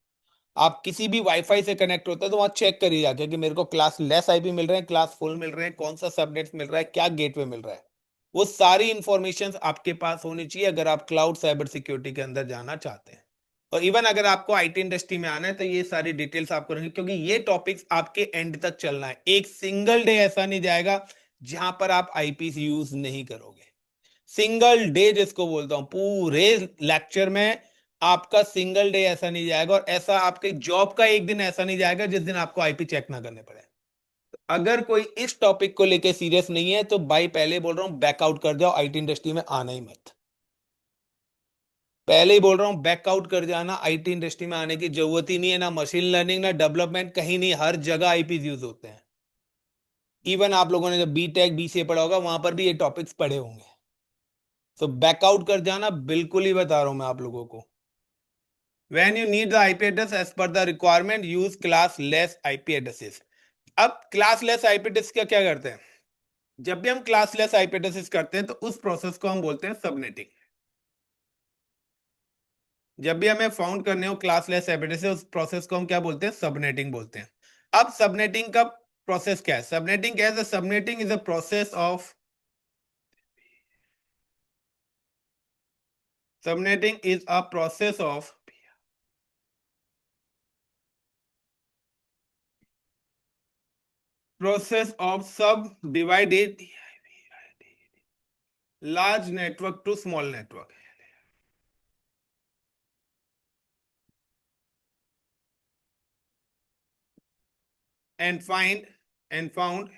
आप किसी भी वाईफाई से कनेक्ट होता है तो वहां चेक करिए जाके कि मेरे को क्लास लेस आईपी मिल रहे हैं, क्लास फुल मिल रहे हैं, कौन सा सबनेट मिल रहा है, क्या गेटवे मिल रहा है. वो सारी इंफॉर्मेशन आपके पास होनी चाहिए अगर आप क्लाउड साइबर सिक्योरिटी के अंदर जाना चाहते हैं. और इवन अगर आपको आईटी इंडस्ट्री में आना है तो ये सारी डिटेल्स आपको रहेंगी, क्योंकि ये टॉपिक्स आपके एंड तक चलना है. एक सिंगल डे ऐसा नहीं जाएगा जहां पर आप आईपी यूज नहीं करोगे. सिंगल डे जिसको बोलता हूं, पूरे लेक्चर में आपका सिंगल डे ऐसा नहीं जाएगा, और ऐसा आपके जॉब का एक दिन ऐसा नहीं जाएगा जिस दिन आपको आईपी चेक ना करने पड़े. अगर कोई इस टॉपिक को लेके सीरियस नहीं है तो भाई पहले बोल रहा हूं बैकआउट कर जाओ, आईटी इंडस्ट्री में आना ही मत. पहले ही बोल रहा हूं बैकआउट कर जाना, आईटी इंडस्ट्री में आने की जरूरत ही नहीं है. ना मशीन लर्निंग ना डेवलपमेंट, कहीं नहीं, हर जगह आईपी यूज होते हैं. इवन आप लोगों ने जब बीटेक बीसीए पढ़ा होगा वहां पर भी ये टॉपिक्स पढ़े होंगे. तो बैकआउट कर जाना, बिल्कुल ही बता रहा हूं मैं आप लोगों को. When you need the IP address as per the requirement, use classless IP addresses. अब classless IP address का क्या करते हैं, जब भी हम classless IP addresses करते हैं तो उस प्रोसेस को हम बोलते हैं सबनेटिंग. जब भी हमें फाउंड करने हो क्लासलेस IP address, उस प्रोसेस को हम क्या बोलते हैं, सबनेटिंग बोलते हैं. अब सबनेटिंग का प्रोसेस क्या है, सबनेटिंग क्या है, subnetting is a process of, subnetting is a process of सब divided large network to small network and found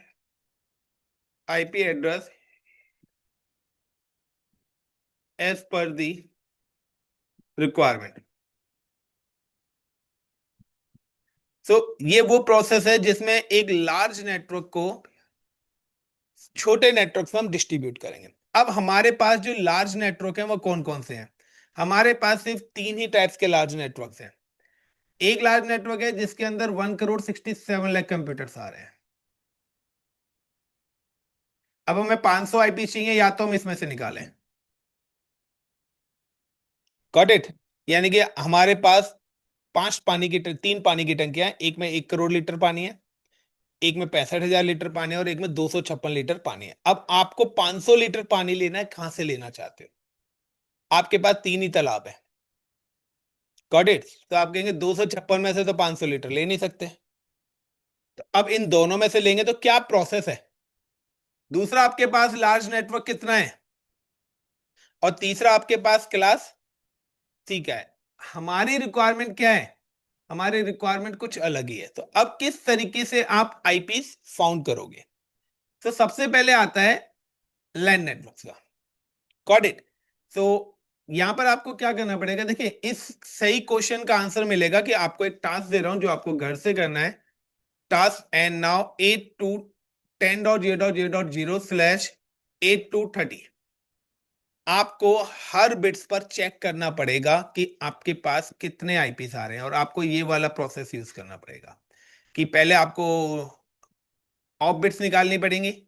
IP address as per the requirement. ये वो प्रोसेस है जिसमें एक लार्ज नेटवर्क को छोटे नेटवर्क में हम डिस्ट्रीब्यूट करेंगे. अब हमारे पास जो लार्ज नेटवर्क है वो कौन कौन से हैं, हमारे पास सिर्फ 3 ही टाइप्स के लार्ज नेटवर्क्स हैं। एक लार्ज नेटवर्क है जिसके अंदर 1,67,00,000 कंप्यूटर्स आ रहे हैं। अब हमें 500 आईपी चाहिए, या तो हम इसमें से निकालें। Got it. यानी कि हमारे पास तीन पानी की टंकियां हैं। एक में 1 करोड़ लीटर पानी है, एक में 65,000 लीटर पानी है, और एक में 256 लीटर पानी है। अब आपको 500 लीटर पानी लेना है, कहां से लेना चाहते हो? आपके पास 3 ही तालाब है। Got it. तो आप कहेंगे 256 में से तो 500 लीटर ले नहीं सकते, तो अब इन दोनों में से लेंगे तो क्या प्रोसेस है? दूसरा, आपके पास लार्ज नेटवर्क कितना है, और तीसरा आपके पास क्लास सी का है। हमारी रिक्वायरमेंट क्या है? हमारी रिक्वायरमेंट कुछ अलग ही है। तो अब किस तरीके से आप आईपीस फाउंड करोगे? तो सबसे पहले आता है लैन नेटवर्क का। Got it. सो यहां पर आपको क्या करना पड़ेगा, देखिए इस सही क्वेश्चन का आंसर मिलेगा कि आपको एक टास्क दे रहा हूं जो आपको घर से करना है। Task and now 8 to 10.0.0.0/8 to 30। आपको हर बिट्स पर चेक करना पड़ेगा कि आपके पास कितने आईपीस आ रहे हैं, और आपको ये वाला प्रोसेस यूज करना पड़ेगा कि पहले आपको ऑफ बिट्स निकालनी पड़ेंगी,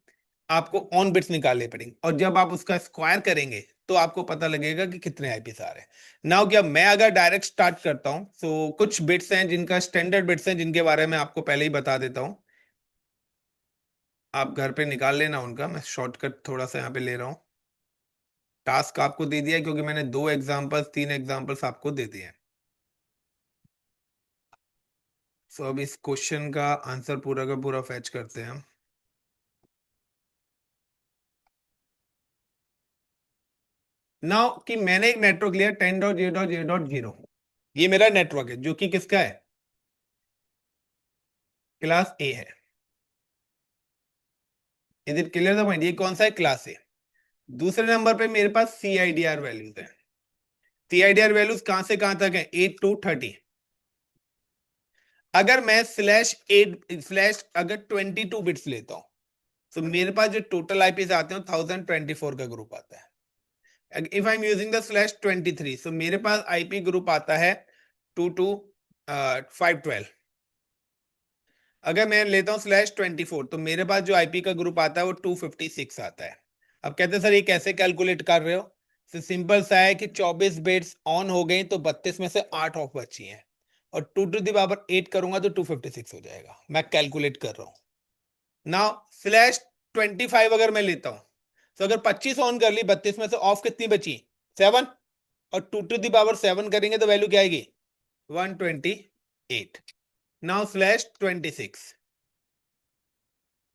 आपको ऑन बिट्स निकालने पड़ेंगे, और जब आप उसका स्क्वायर करेंगे तो आपको पता लगेगा कि कितने आईपीस आ रहे हैं। नाउ क्या मैं अगर डायरेक्ट स्टार्ट करता हूं, तो कुछ बिट्स हैं जिनका स्टैंडर्ड बिट्स हैं, जिनके बारे में आपको पहले ही बता देता हूं। आप घर पे निकाल लेना उनका, मैं शॉर्टकट थोड़ा सा यहाँ पे ले रहा हूँ। टास्क आपको दे दिया है, क्योंकि मैंने 2 एग्जाम्पल्स 3 एग्जाम्पल्स आपको दे दिए हैं। सो अब इस क्वेश्चन का आंसर पूरा का पूरा फैच करते हैं हम। नाउ कि मैंने एक नेटवर्क लिया 10.0.0.0। ये मेरा नेटवर्क है जो कि किसका है? क्लास ए है। Is it clear the point? ये कौन सा है? क्लास ए। दूसरे नंबर पे मेरे पास सी आई डी आर वैल्यूज है। सी आई डी आर वैल्यूज कहां से कहां तक है? 8 to 30। अगर मैं स्लैश अगर 22 बिट्स लेता हूं, तो मेरे पास जो टोटल आईपीस आते हैं 1024 का ग्रुप आता है। If I am using the /23, तो मेरे पास आईपी ग्रुप आता है 2 to 512। अगर मैं लेता हूँ /24, तो मेरे पास जो आईपी का ग्रुप आता है वो 256 आता है। अब कहते हैं सर ये कैसे कैलकुलेट कर रहे हो? तो सिंपल सा है कि 24 बिट्स ऑन हो गई तो 32 में से 8 ऑफ बची हैं, और 2 to the power 8 करूंगा तो 256 हो जाएगा। मैं कैलकुलेट कर रहा हूँ। नाउ /25 अगर मैं लेता हूं, तो अगर 25 ऑन कर ली, 32 में से ऑफ कितनी बची? 7। और 2 to the power 7 करेंगे तो वैल्यू क्या आएगी? 128। Now /26,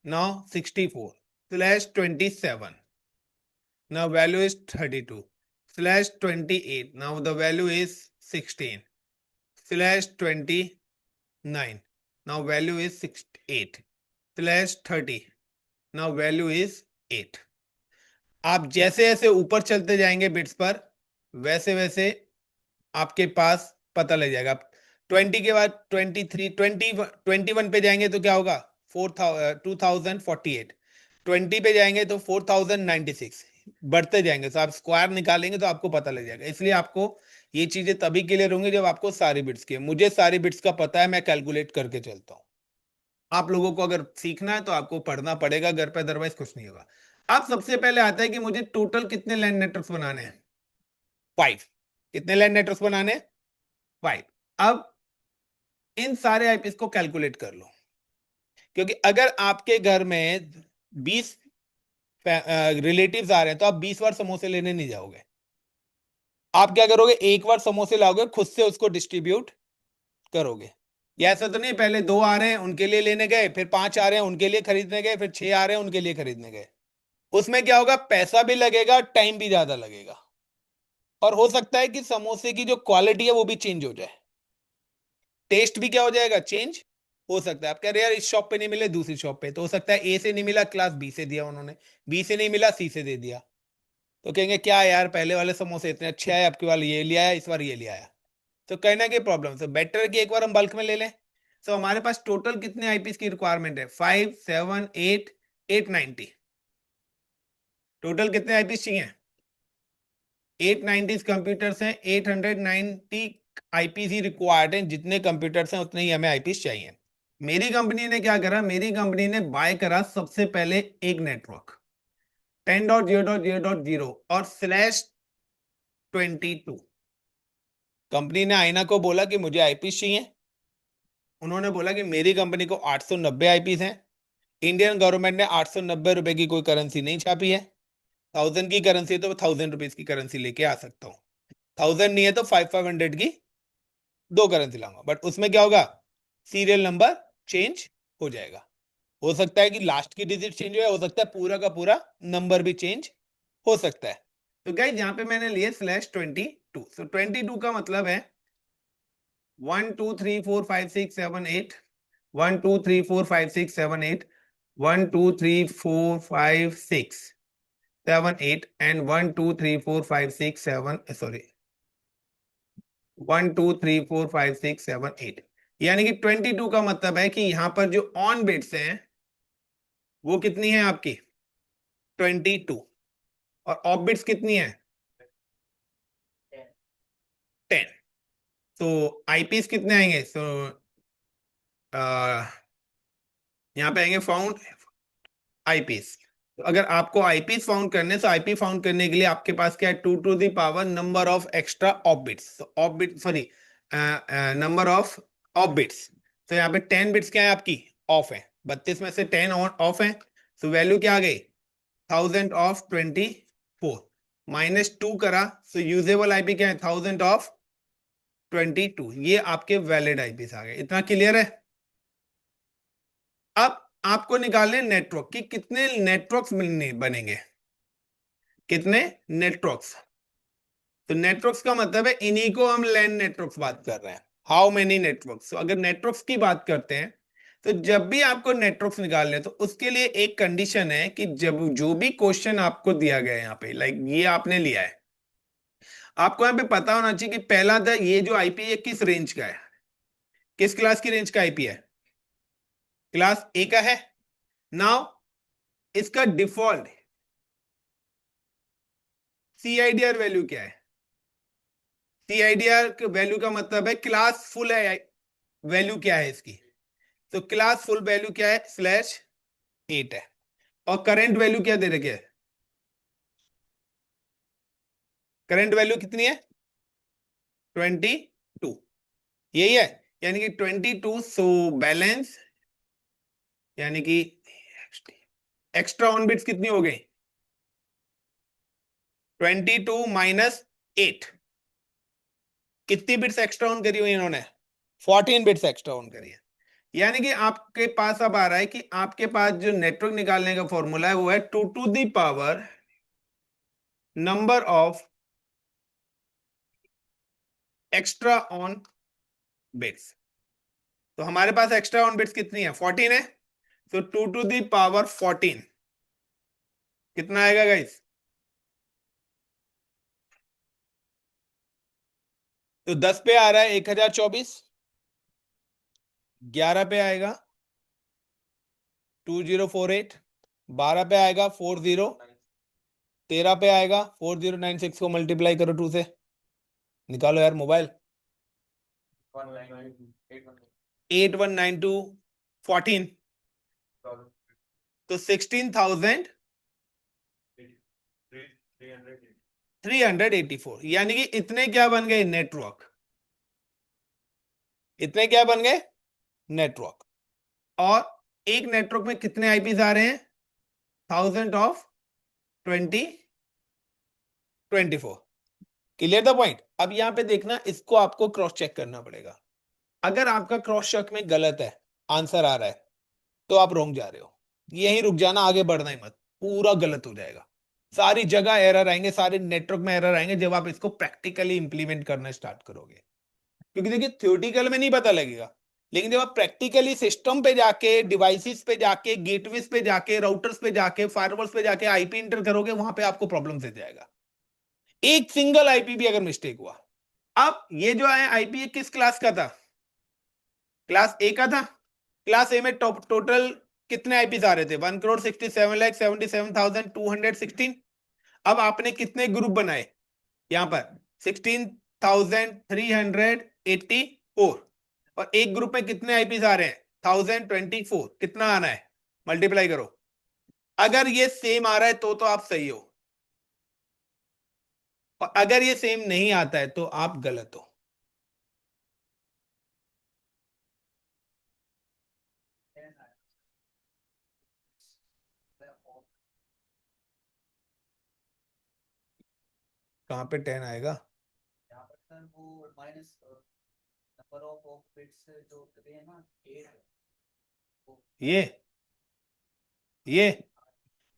now 64/27, now value is 32/28, now the value is 16/29, now value is 68/30, now value is 8। आप जैसे जैसे ऊपर चलते जाएंगे बिट्स पर, वैसे वैसे आपके पास पता लग जाएगा। 20 के बाद 23, 21 पे जाएंगे तो क्या होगा? 2048। 20 पे जाएंगे तो 4096। बढ़ते जाएंगे, तो आप स्क्वायर निकालेंगे तो आपको पता लग जाएगा। इसलिए आपको ये चीजें तभी क्लियर होंगी जब आपको सारी बिट्स की। मुझे सारी बिट्स का पता है, मैं कैलकुलेट करके चलता हूँ। आप लोगों को अगर सीखना है तो आपको पढ़ना पड़ेगा घर पे, अदरवाइज कुछ नहीं होगा। अब सबसे पहले आता है कि मुझे टोटल कितने लैंड नेटवर्क्स बनाने हैं? 5। कितने लैंड नेटवर्क्स बनाने हैं? 5। अब इन सारे आईपीस को कैलकुलेट कर लो, क्योंकि अगर आपके घर में 20 रिलेटिव्स आ रहे हैं तो आप 20 बार समोसे लेने नहीं जाओगे। आप क्या करोगे? एक बार समोसे लाओगे, खुद से उसको डिस्ट्रीब्यूट करोगे। या ऐसा तो नहीं पहले 2 आ रहे हैं उनके लिए लेने गए, फिर 5 आ रहे हैं उनके लिए खरीदने गए, फिर 6 आ रहे हैं उनके लिए खरीदने गए। उसमें क्या होगा? पैसा भी लगेगा, टाइम भी ज्यादा लगेगा, और हो सकता है कि समोसे की जो क्वालिटी है वो भी चेंज हो जाए। टेस्ट भी क्या हो जाएगा? चेंज हो सकता है। आप कह रहे हैं यार इस शॉप पे नहीं मिले, दूसरी शॉप पे, तो हो सकता है ए से नहीं मिला, क्लास बी से दिया उन्होंने, बी से नहीं मिला, सी से दे दिया। तो कहेंगे क्या यार, पहले वाले समोसे इतने अच्छे आए, आपके वाले ये लिया है, इस बार ये लिया है। तो कहना की प्रॉब्लम, तो बेटर है कि एक बार हम बल्क में ले लें। तो हमारे पास टोटल कितने आईपीस की रिक्वायरमेंट है? 5, 7, 8, 890। टोटल कितने आईपीस चाहिए? 890 कंप्यूटर्स हैं, 890 आईपीस ही रिक्वायर्ड हैं। जितने कंप्यूटर्स हैं उतने ही हमें आईपीस चाहिए। मेरी कंपनी ने क्या करा, मेरी कंपनी ने बाय करा सबसे पहले एक नेटवर्क 10.0.0.0 और /22। कंपनी ने आईना को बोला कि मुझे आईपीस चाहिए। उन्होंने बोला कि मेरी कंपनी को 890 आईपीस हैं। इंडियन गवर्नमेंट ने 890 रुपए की कोई करेंसी नहीं छापी है। 1000 की करेंसी है तो 1000 रुपीज की करेंसी लेके आ सकता हूँ। 1000 नहीं है तो 500 की दो करेंसी लाऊंगा। बट उसमें क्या होगा, सीरियल नंबर चेंज हो जाएगा। हो सकता है कि लास्ट की डिजिट चेंज हो सकता है पूरा का पूरा नंबर भी चेंज हो सकता है। तो गाइस यहाँ पे मैंने लिए /22। सो 22 का मतलब है 1 2 3 4 5 6 7 8, 1 2 3 4 5 6 7 8, 1 2 3 4 5 6 7 8 and 1 2 3 4 5 6 7 sorry 1 2 3 4 5 6 7 8। यानी कि 22 का मतलब है कि यहां पर जो ऑन बिट्स हैं वो कितनी है आपकी 22, और ऑफ बिट्स कितनी है 10। तो आईपीस कितने आएंगे, सो यहाँ पे आएंगे फाउंड आईपीस। तो अगर आपको आईपीस फाउंड करने, तो आईपी फाउंड करने के लिए आपके पास क्या है, 2 to the power number of extra of bits. तो of bit sorry number of of bits. तो यहाँ पे 10 बिट्स क्या है आपकी ऑफ है, 32 में से 10 ऑफ है। तो वैल्यू क्या आ गई 1000 ऑफ 24 -2 करा। तो यूजेबल आईपी क्या है 1000 ऑफ 22। ये आपके वैलिड आईपीस आ गए। इतना क्लियर है। अब आपको निकालने नेटवर्क की कितने नेटवर्क्स बनेंगे, कितने नेटवर्क्स। तो नेटवर्क्स का मतलब है इन्हीं को हम लैन नेटवर्क्स बात कर रहे हैं। How many networks. तो अगर नेटवर्क्स की बात करते हैं तो जब भी आपको नेटवर्क्स निकालने तो उसके लिए एक कंडीशन है कि जब जो भी क्वेश्चन आपको दिया गया है यहाँ पे, लाइक ये आपने लिया है, आपको यहाँ पे पता होना चाहिए कि पहला था ये जो आईपी है किस रेंज का है, किस क्लास की रेंज का आईपी है, क्लास ए का है। नाउ इसका डिफॉल्ट सीआईडीआर वैल्यू क्या है। सीआईडीआर वैल्यू का मतलब है क्लास फुल है, वैल्यू क्या है इसकी। तो क्लास फुल वैल्यू क्या है /8 है। और करंट वैल्यू क्या दे रखे है, करंट वैल्यू कितनी है 22, यही है। यानी कि 22। सो बैलेंस यानी कि एक्स्ट्रा ऑन बिट्स कितनी हो गई 22 - 8। कितनी बिट्स एक्स्ट्रा ऑन करी हुई इन्होंने 14 बिट्स एक्स्ट्रा ऑन करी है। यानी कि आपके पास अब आ रहा है कि आपके पास जो नेटवर्क निकालने का फॉर्मूला है वो है 2 to the power number of extra on bits. तो हमारे पास एक्स्ट्रा ऑन बिट्स कितनी है 14 है। तो 2 टू द पावर 14 कितना आएगा गाइस। तो 10 पे आ रहा है 1024, 11 पे आएगा 2048, 12 पे आएगा 40, 13 पे आएगा 4096 को मल्टीप्लाई करो 2 से, निकालो यार मोबाइल। 8192 14, तो 16,384। यानी कि इतने क्या बन गए नेटवर्क, इतने क्या बन गए नेटवर्क। और एक नेटवर्क में कितने आईपीस आ रहे हैं 1000 ऑफ 24। Clear the point. अब यहां पे देखना, इसको आपको क्रॉस चेक करना पड़ेगा। अगर आपका क्रॉस चेक में गलत है, आंसर आ रहा है, तो आप रोक जा रहे हो, यहीं रुक जाना, आगे बढ़ना ही मत, पूरा गलत हो जाएगा। सारी जगह एरर आएंगे, सारे नेटवर्क में एरर आएंगे जब आप इसको प्रैक्टिकली इंप्लीमेंट करना स्टार्ट करोगे। क्योंकि देखिए थ्योरेटिकल में नहीं पता लगेगा, लेकिन जब आप प्रैक्टिकली सिस्टम पे जाके, डिवाइसेस पे जाके, गेटवेज पे जाके, राउटर्स पे जाके, फायरवॉल्स पे जाके आईपी इंटर करोगे, वहां पे आपको प्रॉब्लम से जाएगा। एक सिंगल आईपी भी अगर मिस्टेक हुआ। अब ये जो है आईपी किस क्लास का था, क्लास ए का था। क्लास ए में टोटल कितने आईपीस आ रहे थे 1,67,77,216। अब आपने कितने ग्रुप बनाए यहां पर 16,384 और एक ग्रुप में कितने आईपीज आ रहे हैं 1024 कितना आना है मल्टीप्लाई करो अगर ये सेम आ रहा है तो आप सही हो और अगर ये सेम नहीं आता है तो आप गलत हो कहां पे 10 आएगा यहाँ पर सर वो माइनस नंबर ऑफ बिट्स जो है ना 8 ये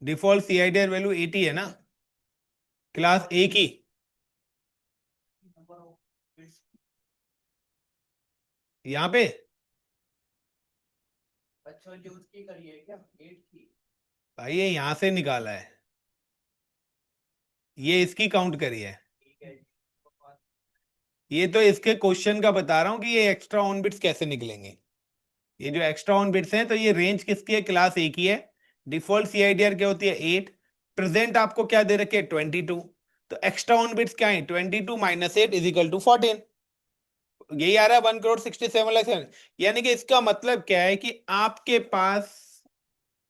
डिफॉल्ट सीआईडीआर वैल्यू 80 है ना क्लास ए की नंबर ऑफ बिट्स यहां पे अच्छा जो उसकी करिए क्या 8 की भाई ये यहां से निकाला है ये इसकी काउंट करी है ठीक है ये तो इसके क्वेश्चन का बता रहा हूं कि ये एक्स्ट्रा ऑन बिट्स कैसे निकलेंगे ये जो एक्स्ट्रा ऑन बिट्स हैं तो ये रेंज किसकी है क्लास ए की है डिफॉल्ट सीआईडीआर क्या होती है 8 प्रेजेंट आपको क्या दे रखे 22 तो एक्स्ट्रा ऑन बिट्स क्या है 22 माइनस 8 इज इक्वल टू 14 यही आ रहा है 1,67,00,000 यानी कि इसका मतलब क्या है कि आपके पास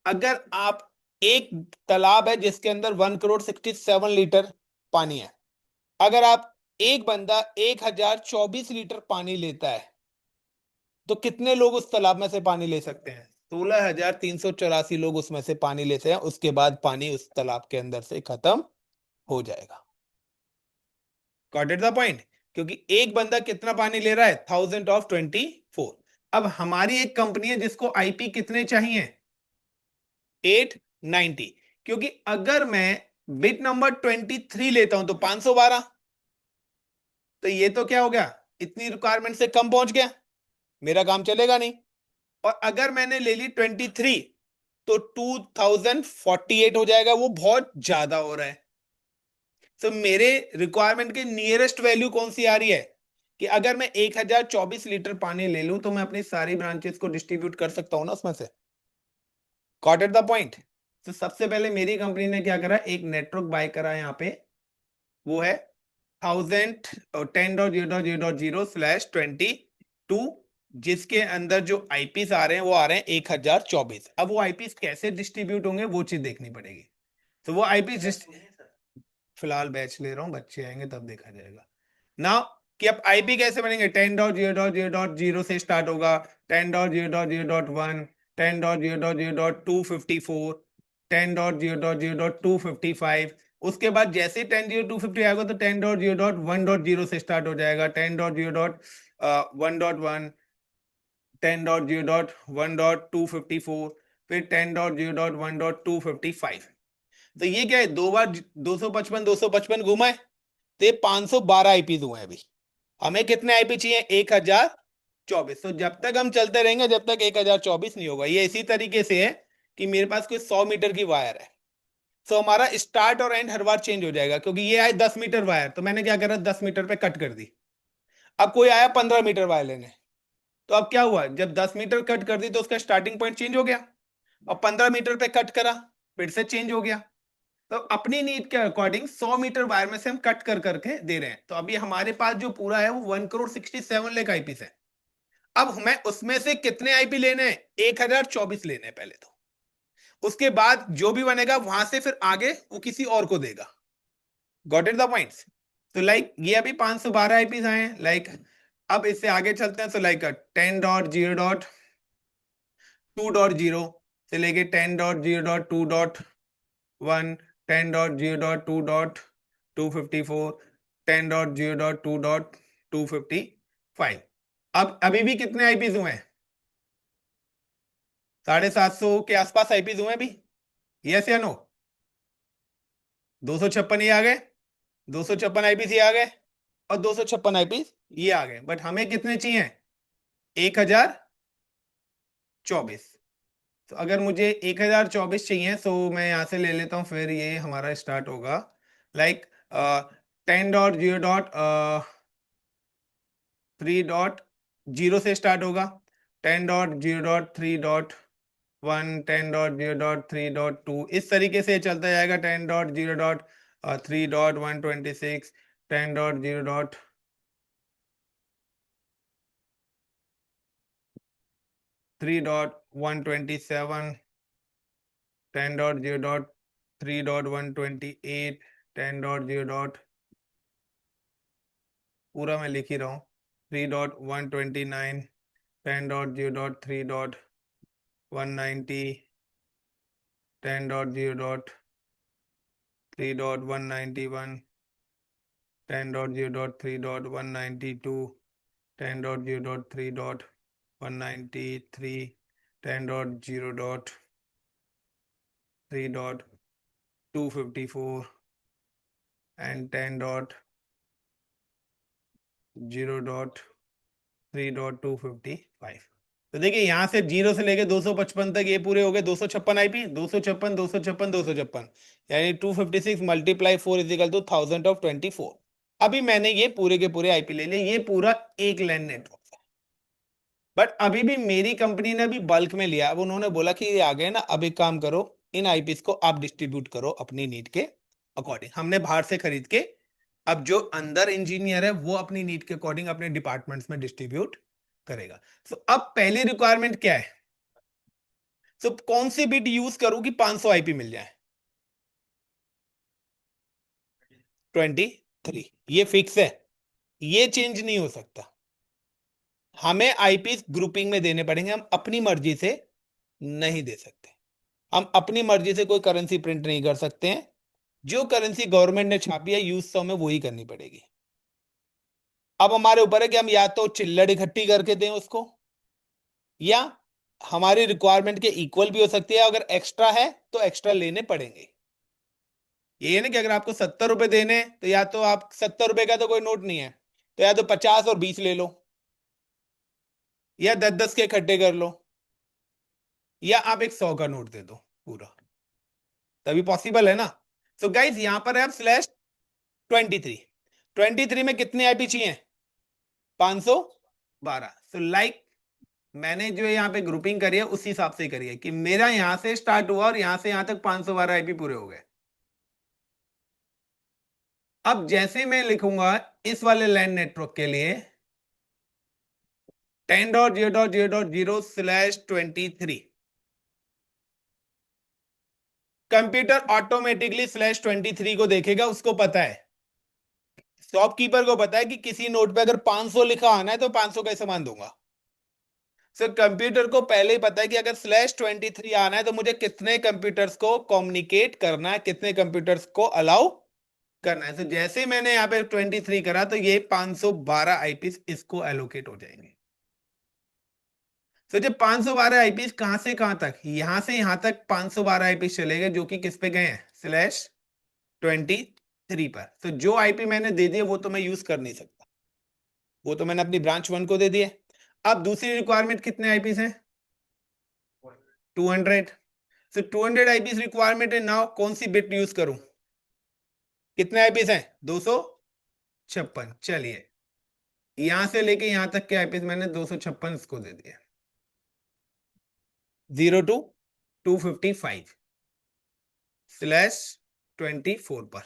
अगर आप एक तालाब है जिसके अंदर 1,67,00,000 पानी है अगर आप एक बंदा 1,024 लीटर पानी लेता है तो कितने लोग उस तालाब में से पानी ले सकते हैं 16,384 लोग उसमें से पानी लेते हैं उसके बाद पानी उस तालाब के अंदर से खत्म हो जाएगा गॉट इट द पॉइंट क्योंकि एक बंदा कितना पानी ले रहा है 1024 अब हमारी एक कंपनी है जिसको आईपी कितने चाहिए 890 क्योंकि अगर मैं बिट नंबर 23 लेता हूं तो 512 तो ये तो क्या हो गया इतनी रिक्वायरमेंट से कम पहुंच गया मेरा काम चलेगा नहीं और अगर मैंने ले ली 23 तो 2048 हो जाएगा वो बहुत ज्यादा हो रहा है तो मेरे रिक्वायरमेंट के नियरेस्ट वैल्यू कौन सी आ रही है कि अगर मैं 1,024 लीटर पानी ले लूं तो मैं अपनी सारी ब्रांचेस को डिस्ट्रीब्यूट कर सकता हूं ना उसमें से गॉट एट द पॉइंट तो सबसे पहले मेरी कंपनी ने क्या करा एक नेटवर्क बाय करा यहाँ पे वो है 1010.0.0.0/22 जिसके अंदर जो आईपीस आ रहे हैं वो आ रहे हैं 1,024 अब वो आईपीस कैसे डिस्ट्रीब्यूट होंगे वो चीज देखनी पड़ेगी तो वो आईपीस फिलहाल बैच ले रहा हूँ बच्चे आएंगे तब देखा जाएगा ना कि अब आईपी कैसे बनेंगे 10.0.0.0 से स्टार्ट होगा 10.0.0.1 10.0.0.254 10.0.0.255 उसके बाद जैसे 10.0.250 आएगा तो 10.0.1.0 से स्टार्ट हो जाएगा 10.0.1.1 10.0.1.254 फिर 10.0.1.255 तो ये क्या है दो बार 255 घुमा है तो ये 512 आईपी हुए हैं अभी हमें कितने आईपी चाहिए 1,024 तो जब तक हम चलते रहेंगे जब तक 1,024 नहीं होगा ये इसी तरीके से है कि मेरे पास कोई 100 मीटर की वायर है तो हमारा स्टार्ट और एंड हर बार चेंज हो जाएगा क्योंकि ये आए 10 मीटर वायर तो मैंने क्या करा 10 मीटर पे कट कर दी अब कोई आया 15 मीटर वायर लेने तो अब क्या हुआ जब 10 मीटर कट कर दी तो उसका स्टार्टिंग पॉइंट चेंज हो गया और 15 मीटर पे कट करा फिर से चेंज हो गया तो अपनी नीड के अकॉर्डिंग 100 मीटर वायर में से हम कट कर करके दे रहे हैं तो अभी हमारे पास जो पूरा है वो 1,67,00,000 आईपीस है अब हमें उसमें से कितने आईपी लेने हैं 1,024 लेने हैं पहले तो उसके बाद जो भी बनेगा वहां से फिर आगे वो किसी और को देगा गॉट इट द पॉइंट्स तो लाइक ये अभी 512 आईपीस आए हैं लाइक अब इससे आगे चलते हैं तो लाइक 10.0.2.0 से लेके 10.0.2.1 10.0.2.254 10.0.2.255 अब अभी भी कितने आईपीज हुए हैं 750 के आसपास आईपीज हुए हैं अभी यस या नो 256 ये आ गए 256 आईपीस ये आ गए और 256 आईपीस ये आ गए बट हमें कितने चाहिए 1,024 तो अगर मुझे 1,024 चाहिए तो मैं यहां से ले लेता हूं फिर ये हमारा स्टार्ट होगा लाइक 10.0.3.0 से स्टार्ट होगा 10.0.3.1 10.0.3.2 इस तरीके से चलता जाएगा 10.0.3.126 10.0.3.127, 10.0.3.128, 10.0. पूरा मैं लिख ही रहा हूँ, 3.129, 10.0.3.190, 10.0.3.191, 10.0.3.192, 10.0.3.193, 10.0.3.254 and 10.0.3.255। तो देखिए यहां से 0 से लेके 255 तक ये पूरे हो गए 256 आईपी, 256, 256, 256, यानी 256 मल्टीप्लाई 4 इज इक्वल टू 1024। अभी मैंने ये पूरे के पूरे आईपी ले लिए, ये पूरा एक लैन नेटवर्क है। बट अभी भी मेरी कंपनी ने भी बल्क में लिया। अब उन्होंने बोला कि ये आ गए ना, अब एक काम करो, इन आईपीस को आप डिस्ट्रीब्यूट करो अपनी नीड के अकॉर्डिंग। हमने बाहर से खरीद के, अब जो अंदर इंजीनियर है वो अपनी नीड के अकॉर्डिंग अपने डिपार्टमेंट्स में डिस्ट्रीब्यूट करेगा। तो अब पहली रिक्वायरमेंट क्या है? तो कौन सी बिट यूज करूं कि 500 आईपी मिल जाए? 23। ये फिक्स है, ये चेंज नहीं हो सकता। हमें आईपी ग्रुपिंग में देने पड़ेंगे, हम अपनी मर्जी से नहीं दे सकते। हम अपनी मर्जी से कोई करेंसी प्रिंट नहीं कर सकते हैं। जो करेंसी गवर्नमेंट ने छापी है यूज तो हमें वही करनी पड़ेगी। अब हमारे ऊपर है कि हम या तो चिल्लड़ इकट्ठी करके दें उसको, या हमारी रिक्वायरमेंट के इक्वल भी हो सकती है। अगर एक्स्ट्रा है तो एक्स्ट्रा लेने पड़ेंगे। ये ना कि अगर आपको 70 रुपए देने हैं तो या तो आप 70 रुपए का तो कोई नोट नहीं है, तो या तो 50 और 20 ले लो, या 10-10 के इकट्ठे कर लो, या आप एक 100 का नोट दे दो पूरा, तभी पॉसिबल है ना। सो गाइज यहां पर है आप /23 में कितने आईपी चाहिए? 512। सो लाइक मैंने जो यहाँ पे ग्रुपिंग करी है उसी हिसाब से करी है कि मेरा यहां से स्टार्ट हुआ और यहां से यहां तक 512 आईपी पूरे हो गए। अब जैसे मैं लिखूंगा इस वाले लैंड नेटवर्क के लिए 10.0.0.0/23, कंप्यूटर ऑटोमेटिकली /23 को देखेगा। उसको पता है, शॉपकीपर को पता है कि किसी नोट पे अगर 500 लिखा आना है तो 500 का सामान दूंगा। सो कंप्यूटर को पहले ही पता है कि अगर /23 आना है तो मुझे कितने कंप्यूटर्स को कम्युनिकेट करना है, कितने कंप्यूटर्स को अलाउ करना है। तो जैसे ही मैंने यहाँ पे 23 करा तो ये 512 आईपीस इसको एलोकेट हो जाएंगे। तो जब 512 आईपीस कहां से कहां तक, यहां से यहां तक 512 आईपीस चले गए, जो कि किस पे गए हैं? /23 पर। तो जो आईपी मैंने दे दिए वो तो मैं यूज कर नहीं सकता, वो तो मैंने अपनी ब्रांच 1 को दे दिए। अब दूसरी रिक्वायरमेंट कितने आईपीस हैं? 200। तो 200 आईपीस रिक्वायरमेंट है। नाउ कौन सी बिट यूज करूं? कितने आईपीस हैं? 256। चलिए यहां से लेके यहां तक के आईपीस मैंने 256 इसको दे दिया, 0 to 255/24 पर।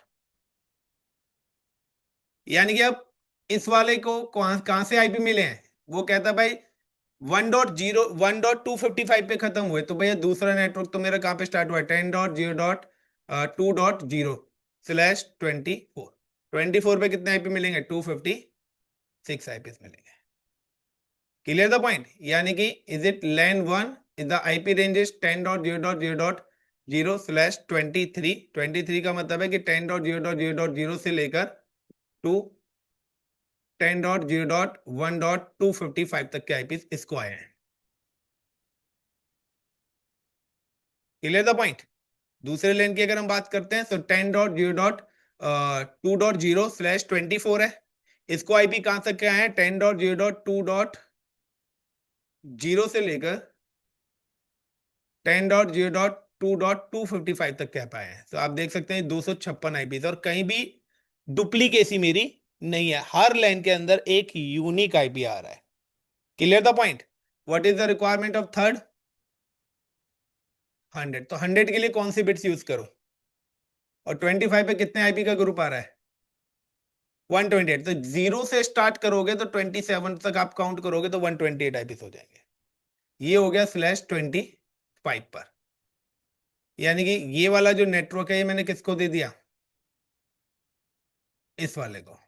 यानी कि अब इस वाले को कहां कहां से आईपी मिले हैं? वो कहता भाई 1.255 पे खत्म हुए, तो भैया दूसरा नेटवर्क तो मेरा कहां पे स्टार्ट हुआ है? 10.0.2.0/24। 24 पे कितने आईपी मिलेंगे? 256 आईपी मिलेंगे। Clear the point? यानी कि is it LAN 1 is the IP range is 10.0.0.0/23। 23 का मतलब है कि 10.0.0.0 से लेकर टू 10.0.1.255 तक के आईपी इसको आए हैं। Clear the point? दूसरे लेन की अगर हम बात करते हैं तो 10.0.2.0/24 है। इसको आईपी कहां तक के आए हैं? 10.0.2.0 से लेकर 10.0.2.255 तक कह पाए हैं। तो आप देख सकते हैं 256 आईपी, और कहीं भी डुप्लीकेसी मेरी नहीं है। हर लाइन के अंदर एक यूनिक आईपी आ रहा है। Clear the point? What is the requirement of third? 100। तो 100 के लिए कौन सी बिट्स यूज करूं? और 25 पे कितने आईपी का ग्रुप आ रहा है? 128, तो 0 से स्टार्ट करोगे तो 27 तक आप काउंट करोगे तो 128 आईपीस हो जाएंगे। ये हो गया /25 पर, यानी कि ये वाला जो नेटवर्क है ये मैंने किसको दे दिया, इस वाले को।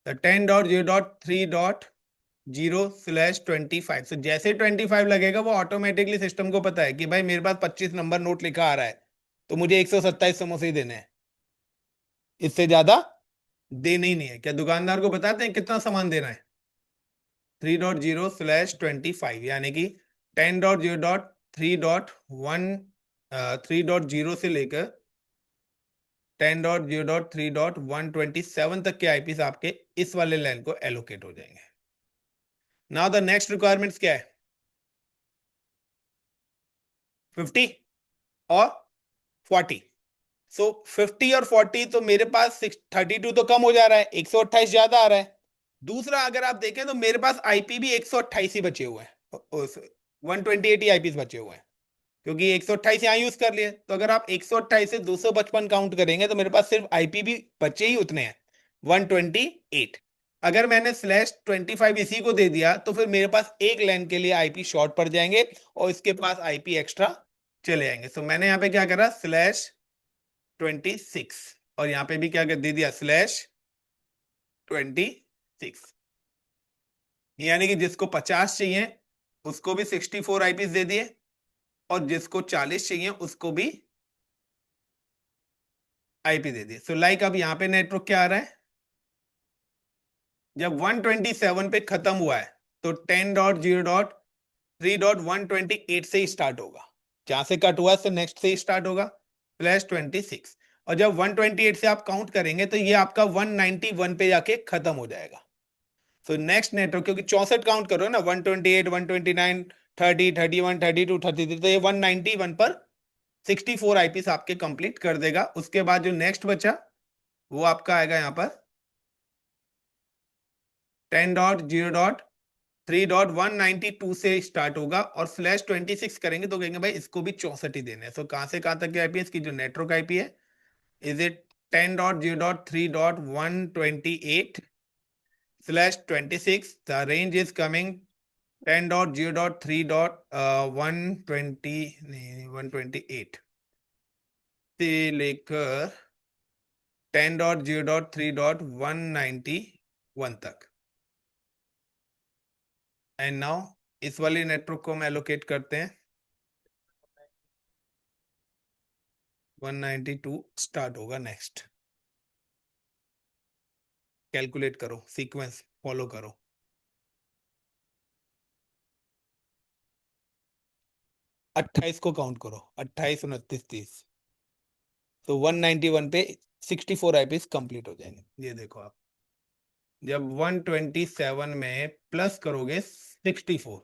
तो 10.0.3.0/25, तो जैसे 25 लगेगा वो ऑटोमेटिकली सिस्टम को पता है कि भाई मेरे पास 25 नंबर नोट लिखा आ रहा है, तो मुझे 127 समोसे ही देने हैं, इससे ज्यादा देने ही नहीं है। क्या दुकानदार को बताते हैं कितना सामान देना है? 3.0/25, यानी कि 10.0.3.1 से लेकर 10.0.3.127 तक के आईपीस आपके इस वाले लाइन को एलोकेट हो जाएंगे। नाउ द नेक्स्ट रिक्वायरमेंट्स क्या है? 50 और 40। सो 50 और 40, तो मेरे पास 32 तो कम हो जा रहा है, 128 ज्यादा आ रहा है। दूसरा अगर आप देखें तो मेरे पास आईपी भी 128 ही बचे हुए हैं, 128 ही आईपीस बचे हुए हैं, क्योंकि 128 यहाँ यूज कर लिए। तो अगर आप 128 से 255 काउंट करेंगे तो मेरे पास सिर्फ आईपी भी बचे ही उतने हैं, 128। अगर मैंने /25 इसी को दे दिया तो फिर मेरे पास एक लाइन के लिए आईपी शॉर्ट पड़ जाएंगे और इसके पास आईपी एक्स्ट्रा चले जाएंगे। तो मैंने यहाँ पे क्या करा, /26, और यहाँ पे भी क्या दे दिया, /26, यानी कि जिसको 50 चाहिए उसको भी 64 आईपीस दे दिए, और जिसको 40 चाहिए उसको भी आईपी दे दिए। सो लाइक अब यहाँ पे नेटवर्क क्या आ रहा है, जब 127 पे खत्म हुआ है तो 10.0.3.128 से ही स्टार्ट होगा, जहां से कट हुआ से नेक्स्ट से ही स्टार्ट होगा, /26। और जब 128 से आप काउंट करेंगे तो ये आपका 191 पे जाके खत्म हो जाएगा। सो नेक्स्ट नेटवर्क, क्योंकि 64 काउंट करो ना, 128, 129, 30, 31, 32, 33, तो ये 191 पर 64 आईपीस आपके कंप्लीट कर देगा। उसके बाद जो नेक्स्ट बचा वो आपका आएगा यहाँ पर 10.0.3.192 से स्टार्ट होगा, और /26 करेंगे तो कहेंगे भाई इसको भी 64 ही देने हैं। सो कहां से कहां तक की आईपी है इसकी, जो नेटवर्क आईपी है, is it 10.0.3.128/26। The range is coming 10.0.3.120 नहीं 128 से लेकर 10.0.3.191 तक। एंड नाउ इस वाली नेटवर्क को हम एलोकेट करते हैं, 192 स्टार्ट होगा नेक्स्ट। कैलकुलेट करो, सीक्वेंस फॉलो करो। 28 को काउंट करो, 28, 29, 30, तो 191 पे 64 आईपीस कंप्लीट हो जाएंगे। ये देखो आप, जब 127 में प्लस करोगे 64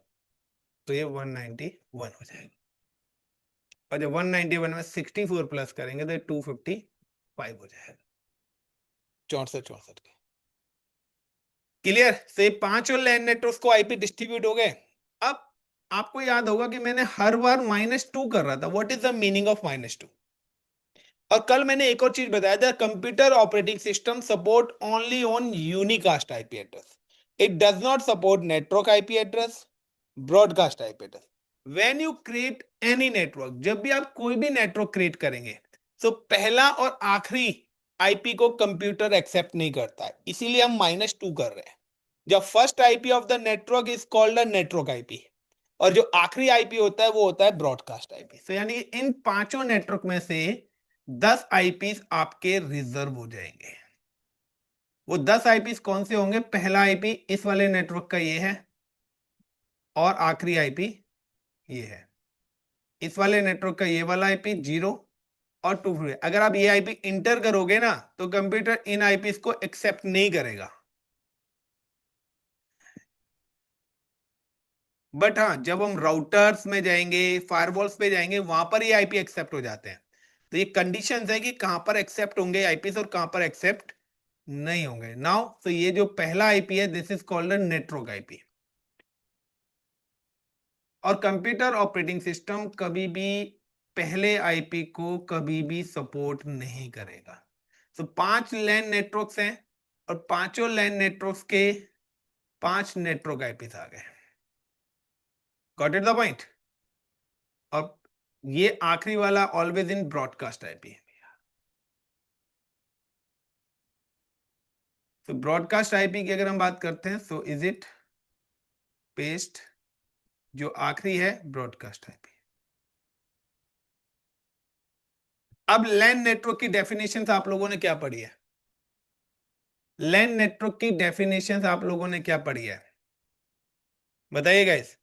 तो ये 191 हो जाएगा, और जब 191 में 64 प्लस करेंगे तो 255 हो जाएगा, 64 के। क्लियर? से पांचों लैंड नेटवर्क्स को आईपी डिस्ट्रीब्यूट हो गए। अब आपको याद होगा कि मैंने हर बार -2 कर रहा था। What is the meaning of -2? और कल मैंने एक और चीज बताया था, computer operating system support only on unicast IP address, it does not support network IP address, broadcast IP address. When you create any network, जब भी आप कोई भी नेटवर्क क्रिएट करेंगे तो पहला और आखिरी आईपी को कंप्यूटर एक्सेप्ट नहीं करता है, इसीलिए हम -2 कर रहे हैं। जब first IP of the network is called a network IP, और जो आखिरी आईपी होता है वो होता है ब्रॉडकास्ट आईपी। तो यानी इन पांचों नेटवर्क में से 10 आईपीस आपके रिजर्व हो जाएंगे। वो 10 आईपीस कौन से होंगे? पहला आईपी इस वाले नेटवर्क का ये है, और आखिरी आईपी ये है। इस वाले नेटवर्क का ये वाला आईपी 0 और 2। अगर आप ये आईपी इंटर करोगे ना तो कंप्यूटर इन आईपीस को एक्सेप्ट नहीं करेगा। बट हाँ, जब हम राउटर्स में जाएंगे, फायरवॉल्स पे जाएंगे, वहां पर ये आईपी एक्सेप्ट हो जाते हैं। तो ये कंडीशंस है कि कहां पर एक्सेप्ट होंगे आईपीस और कहां पर एक्सेप्ट नहीं होंगे। नाउ तो ये जो पहला आईपी है, this is called network IP. और कंप्यूटर ऑपरेटिंग सिस्टम कभी भी पहले आईपी को कभी भी सपोर्ट नहीं करेगा। तो 5 लैन नेटवर्क्स हैं, और पांचों लैन नेटवर्क्स के 5 नेटवर्क आईपीस आ गए। Got it the point. अब ये आखिरी वाला ऑलवेज इन ब्रॉडकास्ट आईपी। तो ब्रॉडकास्ट आईपी की अगर हम बात करते हैं, सो इज इट पेस्ट, जो आखिरी है ब्रॉडकास्ट आईपी। अब लैन नेटवर्क की डेफिनेशन आप लोगों ने क्या पढ़ी है? लैन नेटवर्क की डेफिनेशन आप लोगों ने क्या पढ़ी है, बताइएगा इस।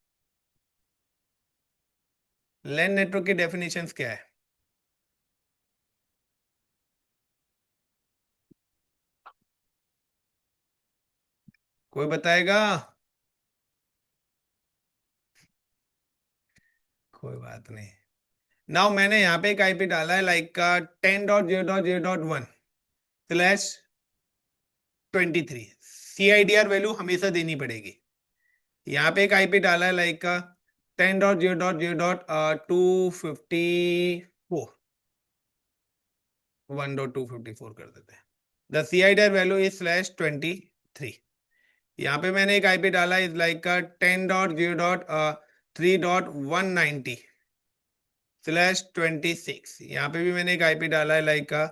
लैन नेटवर्क की डेफिनेशंस क्या है? कोई बताएगा? कोई बात नहीं। नाउ मैंने यहाँ पे एक आईपी डाला है लाइक का 10.0.0.1/23। सीआईडीआर वैल्यू हमेशा देनी पड़ेगी। यहाँ पे एक आईपी डाला है लाइक का 10.0.0.254, 1.254 कर देते हैं। The CIDR value is /23। यहाँ पे मैंने एक आईपी डाला इज लाइक का 10.0.3.190/26। यहाँ पे भी मैंने एक आईपी डाला है लाइक का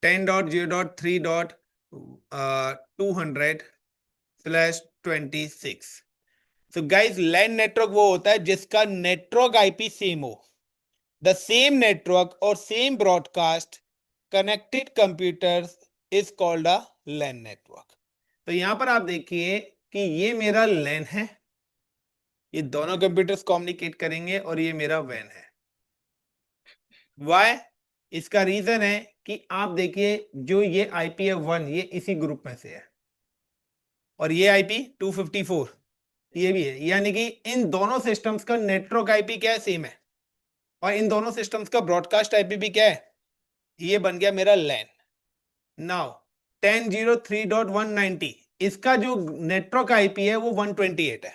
10.0.3.200/26। तो गाइस लैन नेटवर्क वो होता है जिसका नेटवर्क आईपी सेम हो, द सेम नेटवर्क और same broadcast connected computers is called a LAN network. तो यहां पर आप देखिए कि ये मेरा लैन है, ये दोनों कंप्यूटर्स कम्युनिकेट करेंगे, और ये मेरा वैन है। वाई? इसका रीजन है कि आप देखिए जो ये आईपी है 1, ये इसी ग्रुप में से है, और ये आईपी 254 ये भी है, यानी कि इन दोनों सिस्टम्स का नेटवर्क आईपी क्या है, सेम है, और इन दोनों सिस्टम्स का ब्रॉडकास्ट आईपी भी क्या है, ये बन गया मेरा लैन। नाउ 10.0.3.190 इसका जो नेटवर्क आईपी है वो 128 है,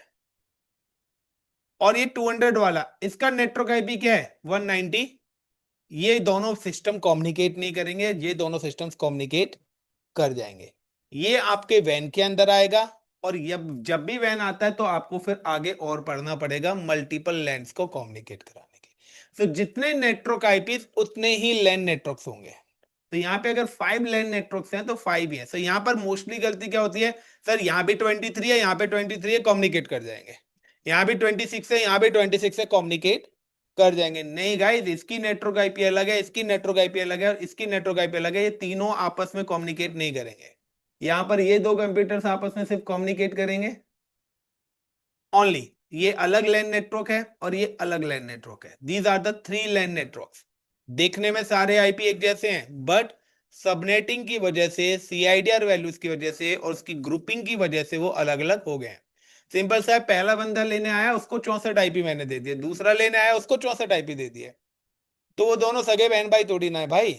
और ये 200 वाला इसका नेटवर्क आईपी क्या है, 190। ये दोनों सिस्टम कम्युनिकेट नहीं करेंगे, ये दोनों सिस्टम्स कम्युनिकेट कर जाएंगे। ये आपके वैन के अंदर आएगा, और जब जब भी वैन आता है तो आपको फिर आगे और पढ़ना पड़ेगा मल्टीपल लैंस को कम्युनिकेट कराने के। तो जितने नेटवर्क आईपीस उतने ही लैन नेटवर्क्स होंगे। तो यहाँ पे अगर 5 लैन नेटवर्क्स हैं तो 5 ही है। तो यहाँ पर मोस्टली गलती क्या होती है, सर यहाँ भी 23 है, यहाँ पे 23 है, कम्युनिकेट कर जाएंगे, यहाँ भी 26 है, यहाँ भी 26 है, कम्युनिकेट कर जाएंगे। नहीं गाइस, इसकी नेटवर्क आईपी अलग है, इसकी नेटवर्क आईपी अलग है, और इसकी नेटवर्क आईपी अलग है, ये तीनों आपस में कम्युनिकेट नहीं करेंगे। यहां पर ये दो कंप्यूटर्स आपस में सिर्फ कम्युनिकेट करेंगे ओनली। ये अलग लैन नेटवर्क है और ये अलग लैन नेटवर्क है। These are the 3 LAN networks. देखने में सारे आईपी एक जैसे हैं, बट सबनेटिंग की वजह से, सीआईडीआर वैल्यूज की वजह से और उसकी ग्रुपिंग की वजह से वो अलग अलग हो गए हैं। सिंपल सा है, पहला बंदा लेने आया उसको 64 आईपी मैंने दे दिया, दूसरा लेने आया उसको 64 आईपी दे दिया, तो वो दोनों सगे बहन भाई थोड़ी ना है भाई,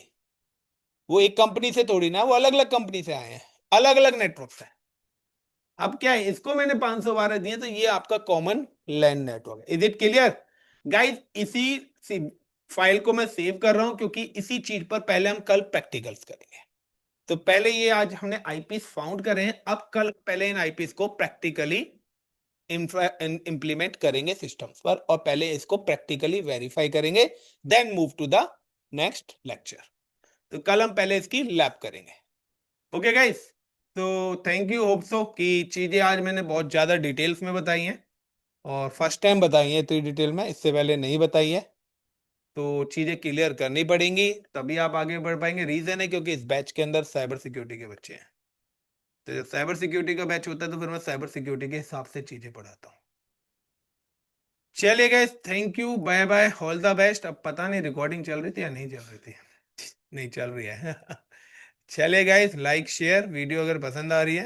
वो एक कंपनी से थोड़ी ना, वो अलग अलग कंपनी से आए हैं, अलग अलग नेटवर्क है। अब क्या है, इसको मैंने 512 दिए, तो ये आपका कॉमन लैन नेटवर्क है। Is it clear guys? इसी फाइल को मैं सेव कर रहा हूं क्योंकि इसी चीज पर पहले हम कल प्रैक्टिकल्स करेंगे। तो पहले ये आज हमने आईपीस फाउंड करे हैं, अब कल पहले इन आईपीस को प्रैक्टिकली इंप्लीमेंट करेंगे सिस्टम्स पर, और पहले इसको प्रैक्टिकली वेरीफाई करेंगे, then move to the next lecture. तो कल हम पहले इसकी लैब करेंगे। ओके गाइस, तो थैंक यू, होप सो कि चीजें आज मैंने बहुत ज्यादा डिटेल्स में बताई हैं, और फर्स्ट टाइम बताई है इतनी डिटेल में, इससे पहले नहीं बताई है। तो चीजें क्लियर करनी पड़ेंगी, तभी आप आगे बढ़ पाएंगे। रीजन है क्योंकि इस बैच के अंदर साइबर सिक्योरिटी के बच्चे हैं, तो जब साइबर सिक्योरिटी का बैच होता है तो फिर मैं साइबर सिक्योरिटी के हिसाब से चीजें पढ़ाता हूँ। चलिए guys, thank you, bye bye, all the best. अब पता नहीं रिकॉर्डिंग चल रही थी या नहीं चल रही थी, नहीं चल रही है। चलिए गाइस, लाइक शेयर वीडियो अगर पसंद आ रही है।